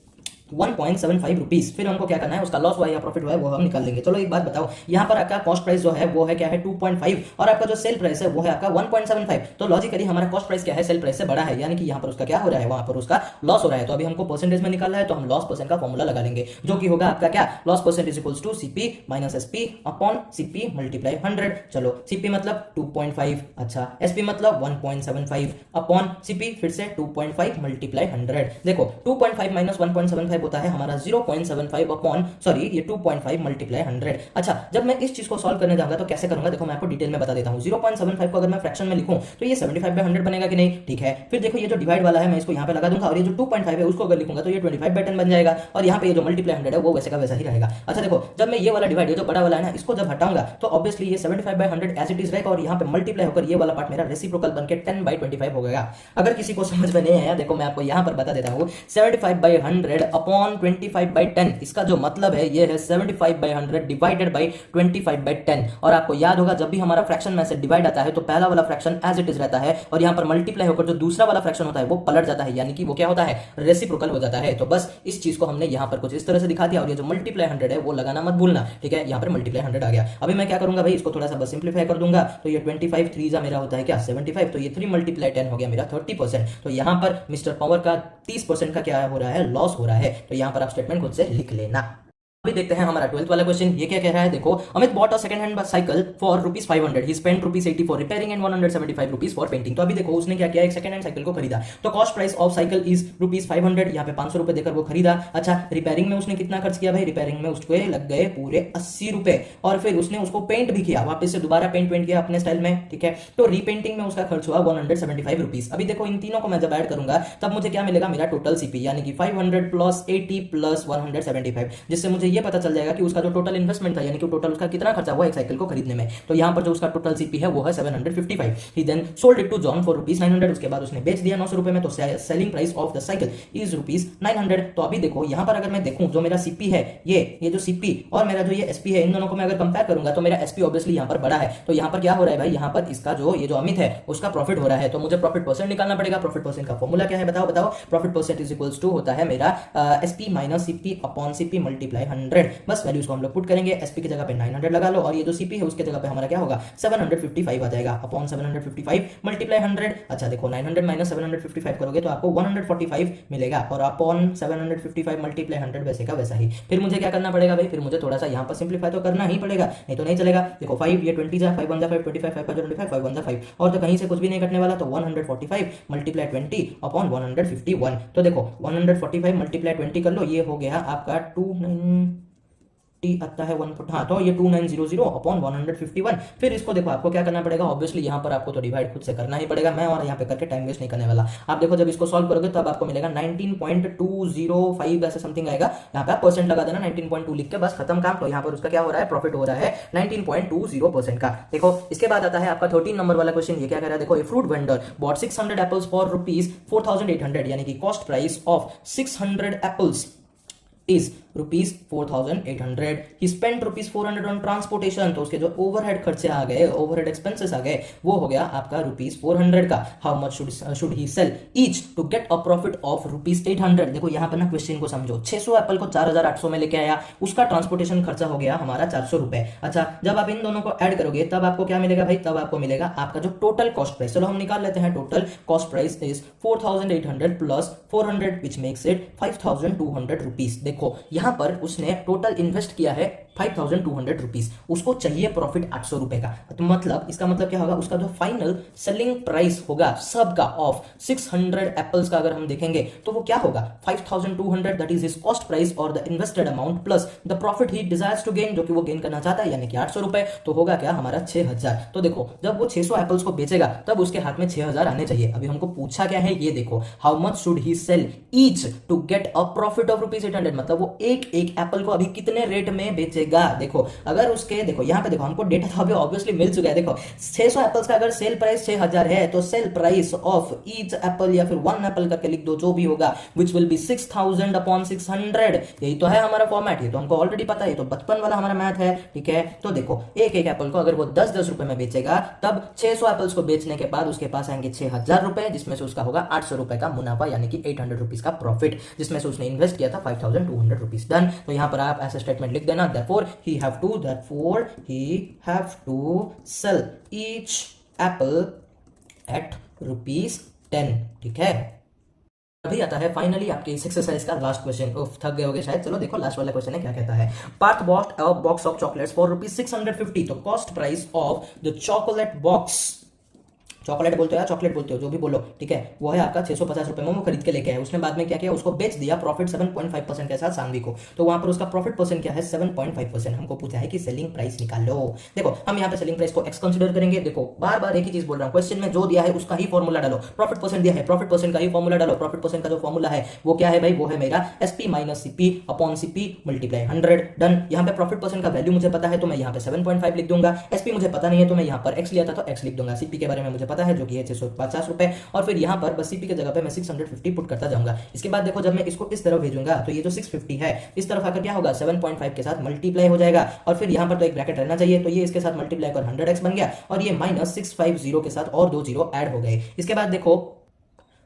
₹1.75। फिर हमको क्या करना है, उसका लॉस हुआ है या प्रॉफिट हुआ है वो हम निकाल लेंगे। चलो एक बात बताओ, यहाँ पर आपका कॉस्ट प्राइस जो है वो है क्या है, 2.5, और आपका जो सेल प्राइस है वो है आपका 1.75। तो लॉजिकली हमारा कॉस्ट प्राइस क्या है, सेल प्राइस से बड़ा है, यानी कि यहाँ पर उसका क्या हो रहा है, वहां पर उसका लॉस हो रहा है। तो अभी हमको परसेंटेज में निकालना है, तो हम लॉस परसेंट का फॉर्मूला लगा लेंगे, जो कि होगा आपका क्या, loss percent is equals to CP minus SP upon CP multiply 100। चलो सीपी मतलब 2.5, अच्छा एसपी मतलब 1.75 अपॉन सीपी फिर से 2.5 मल्टीप्लाई 100। देखो 2.5 माइनस 1.75 होता है हमारा 0.75 अपॉन, सॉरी ये 2.5 मल्टीप्लाई 100। अच्छा जब मैं इस चीज को सॉल्व करने जाऊंगा तो कैसे करूंगा, देखो मैं आपको डिटेल में बता देता हूं। 0.75 को अगर मैं फ्रैक्शन में लिखूं तो ये 75/100 बनेगा कि नहीं, ठीक है। फिर देखो ये जो डिवाइड वाला है मैं इसको यहां पे लगा दूंगा, और ये जो 2.5 है उसको अगर लिखूंगा तो ये 25/10 बन जाएगा, और यहां पे ये जो मल्टीप्लाई 100 है वो वैसे का वैसा ही रहेगा। अच्छा देखो, जब मैं ये वाला डिवाइड, ये जो बड़ा वाला है ना, इसको जब हटाऊंगा तो ऑब्वियसली ये 75/100 एज इट इज रहेगा, और यहां पे मल्टीप्लाई होकर ये वाला पार्ट मेरा रेसिप्रोकल बनके 10/25 हो गया। अगर किसी को समझ में नहीं आया, देखो मैं आपको यहां पर बता देता हूं, 75/100 अपॉन 25/10, इसका जो मतलब है ये है 75/100 डिवाइडेड बाई 25/10। और आपको याद होगा जब भी हमारा फ्रैक्शन में से डिवाइड आता है तो पहला वाला फ्रैक्शन एज इट इज रहता है, और यहां पर मल्टीप्लाई होकर जो दूसरा वाला फ्रैक्शन होता है वो पलट जाता है, यानी कि वो क्या होता है, रेसिप्रोकल हो जाता है। तो बस इस चीज को हमने यहां पर कुछ इस तरह से दिखा दिया, और ये जो मल्टीप्लाई 100 है वो लगाना मत भूलना, ठीक है। यहां पर मल्टीप्लाई 100 आ गया। अभी मैं क्या करूंगा भाई, इसको थोड़ा सा बस सिंप्लीफाई कर दूंगा। तो ये 25 3 जा मेरा होता है क्या, 75, तो ये 3 मल्टीप्लाई 10 हो गया मेरा 30%। तो यहां पर मिस्टर पावर का 30% का क्या हो रहा है, लॉस हो रहा है। तो यहां पर आप स्टेटमेंट खुद से लिख लेना। अभी देखते हैं हमारा 12th वाला क्वेश्चन, ये क्या कह रहा है। देखो, Amit bought a second hand cycle for ₹500, he spent ₹80 for repairing and ₹175 for painting. तो अभी देखो उसने क्या किया, एक सेकंड हैंड साइकिल को खरीदा। तो cost price of cycle is ₹500, यहाँ पे 500 रुपए देकर वो खरीदा। अच्छा रिपेयरिंग में उसने कितना खर्च किया भाई, रिपेयरिंग में उसको लग गए पूरे 80 रुपए, और फिर उसने उसको पेंट भी किया, वापस से दोबारा पेंट किया अपने स्टाइल में, ठीक है। तो रीपेंटिंग में उसका खर्च हुआ ₹175। अभी देखो इन तीनों को मैं जब ऐड करूंगा तब मुझे क्या मिलेगा, मेरा टोटल सीपी, यानी कि 500 प्लस 80 प्लस 175, जिससे मुझे ये पता चल जाएगा कि उसका जो टोटल इन्वेस्टमेंट था, यानी कि टोटल उसका कितना खर्चा हुआ एक साइकिल को खरीदने में। तो यहां पर जो उसका टोटल सीपी है वो है 755। He then sold it to John for ₹900, उसके बाद उसने बेच दिया 900 रुपए में। तो selling price of the cycle is ₹900। तो अभी देखो यहां पर अगर मैं देखूं जो मेरा सीपी है, ये जो सीपी और मेरा जो ये एसपी है, इन दोनों को मैं अगर कंपेयर करूंगा तो मेरा एसपी ऑब्वियसली यहां पर बड़ा है। तो यहां पर क्या हो रहा है भाई, यहां पर इसका जो ये जो अमित है उसका प्रॉफिट हो रहा है, तो मुझे प्रॉफिट परसेंट निकालना पड़ेगा। प्रॉफिट परसेंट का फॉर्मूला क्या है बताओ। Profit percent is equals to होता है मेरा SP minus CP upon CP multiply 100। बस वैल्यूज को हम लोग पुट करेंगे, एसपी की जगह पे 900 लगा लो, और ये जो सीपी है उसके जगह पे हमारा क्या होगा, 755 आ जाएगा अपॉन 755 मल्टीप्लाई 100। अच्छा देखो 900 माइनस 755 करोगे तो आपको 145 मिलेगा, और अपॉन 755 मल्टीप्लाई 100 वैसे का वैसा ही। फिर मुझे क्या करना पड़ेगा भाई, फिर मुझे थोड़ा सा यहाँ पर सिंप्लीफाई तो करना ही पड़ेगा, नहीं तो नहीं चलेगा। देखो 5 ये 20 जा 5 1 जा 5 25 5 5 25 5 1 जा 5, और तो कहीं से कुछ भी नहीं कटने वाला, तो 145 मल्टीप्लाई 20 अपॉन 151। तो देखो 145 मल्टीप्लाई 20 कर लो, ये हो गया आपका 2 आता है 1, हाँ तो ये 2900 अपॉन 151। फिर इसको देखो आपको क्या करना पड़ेगा, ऑब्वियसली यहाँ पर आपको तो डिवाइड खुद से करना ही पड़ेगा, मैं और यहाँ पे करके टाइम वेस्ट नहीं करने वाला। आप देखो जब इसको सॉल्व करोगे तब आपको मिलेगा 19.205 ऐसे समथिंग आएगा। यहाँ पे आप परसेंट लगा देना, 19.2 लिख के बस खत्म काम। तो यहाँ पर उसका क्या हो रहा है, प्रॉफिट हो रहा है 19.20% का। देखो इसके बाद आता है आपका 13 नंबर वाला क्वेश्चन। ये क्या कह रहा है, देखो a fruit vendor bought 600 apples for ₹4,800, यानी कि cost price of 600 apples is ₹4,800। He spent ₹400 on transportation, तो उसके जो ओवरहेड खर्चे आ गए, ओवरहेड एक्सपेंसेस आ गए, वो हो गया आपका ₹400 का। How much should he sell each to get a profit of ₹800। देखो यहाँ पर ना क्वेश्चन को समझो, 600 एप्पल को 4,800 में लेके आया, उसका ट्रांसपोर्टेशन खर्चा हो गया हमारा ₹400। अच्छा, जब आप इन दोनों को ऐड करोगे तब आपको क्या मिलेगा भाई, तब आपको मिलेगा आपका जो टोटल कॉस्ट प्राइस। चलो हम निकाल लेते हैं, total cost price is 4,800 plus 400 which makes it 5,200 rupees. देखो यहां पर उसने टोटल इन्वेस्ट किया है 5,200 रुपीज, उसको चाहिए प्रॉफिट 800 रुपए का। तो मतलब इसका मतलब क्या होगा, उसका जो फाइनल सेलिंग प्राइस होगा सबका ऑफ 600 एप्पल्स का अगर हम देखेंगे तो वो क्या होगा 5,200, that is his cost price और the invested amount plus the profit he desires to gain, जो कि वो गेन करना चाहता है, यानी कि 800 रुपए। तो होगा क्या हमारा 6,000। तो देखो जब वो 600 एप्पल्स को बेचेगा तब उसके हाथ में 6,000 आने चाहिए। अभी हमको पूछा क्या है, ये देखो, how much should he sell each to get a profit of ₹800, मतलब वो एक एक एप्पल को अभी कितने रेट में बेचेगा। देखो अगर उसके, देखो यहाँ पे देखो हमको डेटा तो अभी ऑब्वियसली मिल चुका है। देखो 600 एप्पल्स का अगर सेल प्राइस 6,000 है तो sale price of each Apple या फिर 1 एप्पल करके लिख दो, जो भी होगा, विच विल बी 6,000 अपॉन 600। यही तो है हमारा फॉर्मेट, ये तो हमको ऑलरेडी पता है, ये तो बचपन वाला हमारा मैथ है, ठीक है। तो देखो एक एक एप्पल को अगर वो 10-10 रुपए में बेचेगा, तब 600 एप्पल्स को बेचने के बाद उसके पास आएंगे 6,000 रुपए, जिसमें से उसका होगा 800 रुपए का मुनाफा, यानी कि 800 रुपीज का प्रॉफिट, जिसमें से उसने इन्वेस्ट किया था 5,200 रुपीज। डन। तो यहाँ पर आप ऐसा स्टेटमेंट लिख देना, therefore he have to sell each apple at ₹10। ठीक है। अभी आता है फाइनली आपके इस एक्सरसाइज का लास्ट क्वेश्चन। थक गए होगे शायद, चलो देखो लास्ट वाला क्वेश्चन है, क्या कहता है। Parth bought a box of chocolates for ₹650, तो cost price of the chocolate box, chocolate बोलते हो या चॉकलेट बोलते हो, जो भी बोलो, ठीक है, वो है आपका 650 रुपए में वो खरीद के लेके आया। उसने बाद में क्या किया, उसको बेच दिया प्रॉफिट 7.5% के साथ सानवी को। तो वहां पर उसका प्रॉफिट परसेंट क्या है 7.5%। हमको पूछा है कि सेलिंग प्राइस निकालो। देखो हम यहाँ पे सेलिंग प्राइस को एक्स कंसीडर करेंगे। देखो बार बार एक ही चीज बोल रहा हूँ, क्वेश्चन में जो दिया है उसका ही फॉर्मूला डालो। प्रॉफिट परसेंट दिया है, प्रॉफिट परसेंट का ही फॉर्मूला डालो। प्रॉफिट परसेंट का जो फॉर्मूला है वो क्या है भाई, वो है मेरा SP minus CP upon CP multiply 100। Done. यहाँ पे प्रॉफिट परसेंट का वैल्यू मुझे पता है तो मैं यहाँ पे 7.5 लिख दूंगा। SP मुझे पता नहीं है तो मैं यहाँ पर X लिया था तो X लिख दूंगा। CP के बारे में मुझे पता है जो कि है 650 रुपए, और फिर यहाँ पर बस CP की जगह पे मैं 650 पुट करता जाऊंगा। इसके बाद देखो जब मैं इसको इस तरफ भेजूंगा तो ये जो 650 है इस तरफ आकर क्या होगा 7.5 के साथ मल्टीप्लाई हो जाएगा, और फिर यहाँ पर तो एक ब्रैकेट रहना चाहिए, तो ये इसके साथ मल्टीप्लाई कर 100x बन गया, और ये माइनस 650 के साथ और 2 जीरो ऐड हो गए। इसके बाद देखो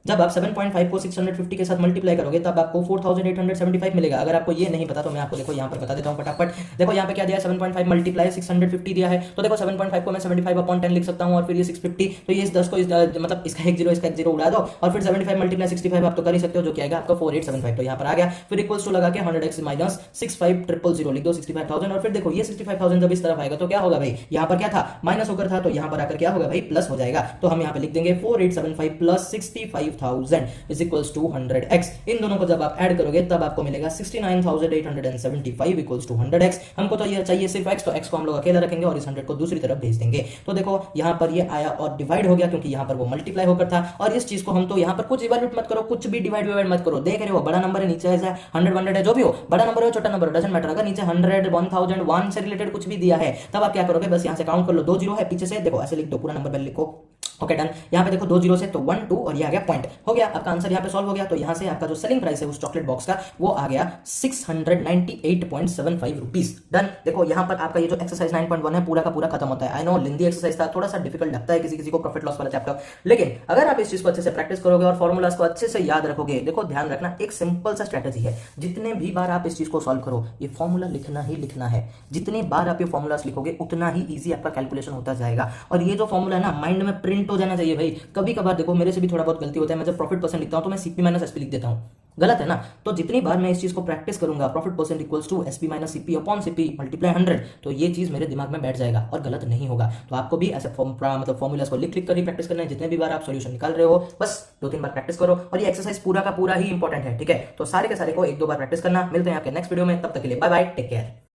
जब आप 7.5 को 650 के साथ मल्टीप्लाई करोगे तब आपको 4,875 मिलेगा। अगर आपको ये नहीं पता तो मैं आपको देखो यहाँ पर बता देता हूँ फटाफट। देखो यहाँ पे क्या दिया है 7.5 मल्टीप्लाई 650 दिया है, तो देखो 7.5 को मैं 75/10 लिख सकता हूँ, और फिर ये 650, तो ये इस 10 को मतलब इसका एक जीरो उड़ा दो, और फिर 75 मल्टीप्लाई 65 आप तो कर ही सकते हो, जो कि आएगा आपका 4875। तो यहाँ पर आ गया, फिर इक्वल्स टू लगा के 100x माइनस 65,000 लिख दो 65,000, और फिर देखो ये 65,000 जब इस तरफ आएगा तो क्या होगा भाई, यहाँ पर क्या था माइनस होकर था, तो यहाँ पर आकर क्या होगा भाई प्लस हो जाएगा। तो हम यहाँ पे लिख देंगे 4875 plus 65,000 is equals to 100x। इन दोनों को जब आप ऐड करोगे तब आपको मिलेगा 69,875 इक्वल्स टू 100x। हमको तो ये चाहिए सिर्फ x, तो x को हम लोग अकेला रखेंगे और इस 100 को दूसरी तरफ भेज देंगे। तो देखो यहाँ पर ये आया और डिवाइड हो गया, क्योंकि यहाँ पर वो मल्टीप्लाई होकर था, और इस चीज को हम तो यहाँ पर कुछ इवैल्यूएट मत करो, कुछ भी डिवाइड मत करो, देख रहे हो बड़ा नंबर है, नीचे ऐसा 100 है, जो भी हो बड़ा नंबर हो छोटा नंबर डजंट मैटर, अगर नीचे 100 1000 1 से रिलेटेड कुछ भी दिया है तब आप क्या करोगे, बस यहाँ से काउंट कर लो, 2 जीरो है पीछे से, देखो ऐसे लिख दो, पूरा नंबर पहले लिखो। Okay done. यहाँ पे देखो 2 जीरो से तो 1 2 और ये आ गया पॉइंट, हो गया आपका आंसर यहाँ पे सॉल्व हो गया। तो यहाँ से आपका जो सेलिंग प्राइस है उस चॉकलेट बॉक्स का वो आ गया 698.75 रुपीज। डन। देखो यहाँ पर आपका ये जो एक्सरसाइज 9.1 है पूरा का पूरा खत्म होता है। आई नो लेंदी एक्सरसाइज था, थोड़ा सा डिफिकल्ट लगता है किसी किसी को प्रॉफिट लॉस वाला चैप्टर, लेकिन अगर आप इस चीज को अच्छे से प्रैक्टिस करोगे और फॉर्मुलाज को अच्छे से याद रखोगे, देखो ध्यान रखना एक सिंपल सा स्ट्रेटेजी है, जितने भी बार आप इस चीज को सॉल्व करो ये फॉर्मूला लिखना ही लिखना है। जितने बार आप ये फॉर्मुलाज लिखोगे उतना ही ईजी आपका कैलकुलेशन होता जाएगा, और ये जो फॉर्मूला है ना माइंड में प्रिंट हो जाना चाहिए भाई। कभी कभार देखो मेरे से भी थोड़ा बहुत गलती होता है, मैं जब प्रॉफिट परसेंट लिखता हूं तो मैं CP माइनस SP लिख देता हूं, गलत है ना। तो जितनी बार मैं इस चीज को प्रैक्टिस करूंगा profit percent equals to SP minus CP upon CP multiply 100, तो ये चीज मेरे दिमाग में बैठ जाएगा और गलत नहीं होगा। तो आपको भी ऐसे मतलब फॉर्मूलाज को लिख कर ही प्रैक्टिस करना है। जितने भी बार आप सॉल्यूशन निकाल रहे हो बस 2-3 बार प्रैक्टिस करो, और ये एक्सरसाइज पूरा का पूरा ही इंपॉर्टेंट है, ठीक है। तो सारे के सारे को 1-2 बार प्रैक्टिस करना। मिलते हैं आपके नेक्स्ट वीडियो में, तब तक के लिए बाय बाय, टेक केयर।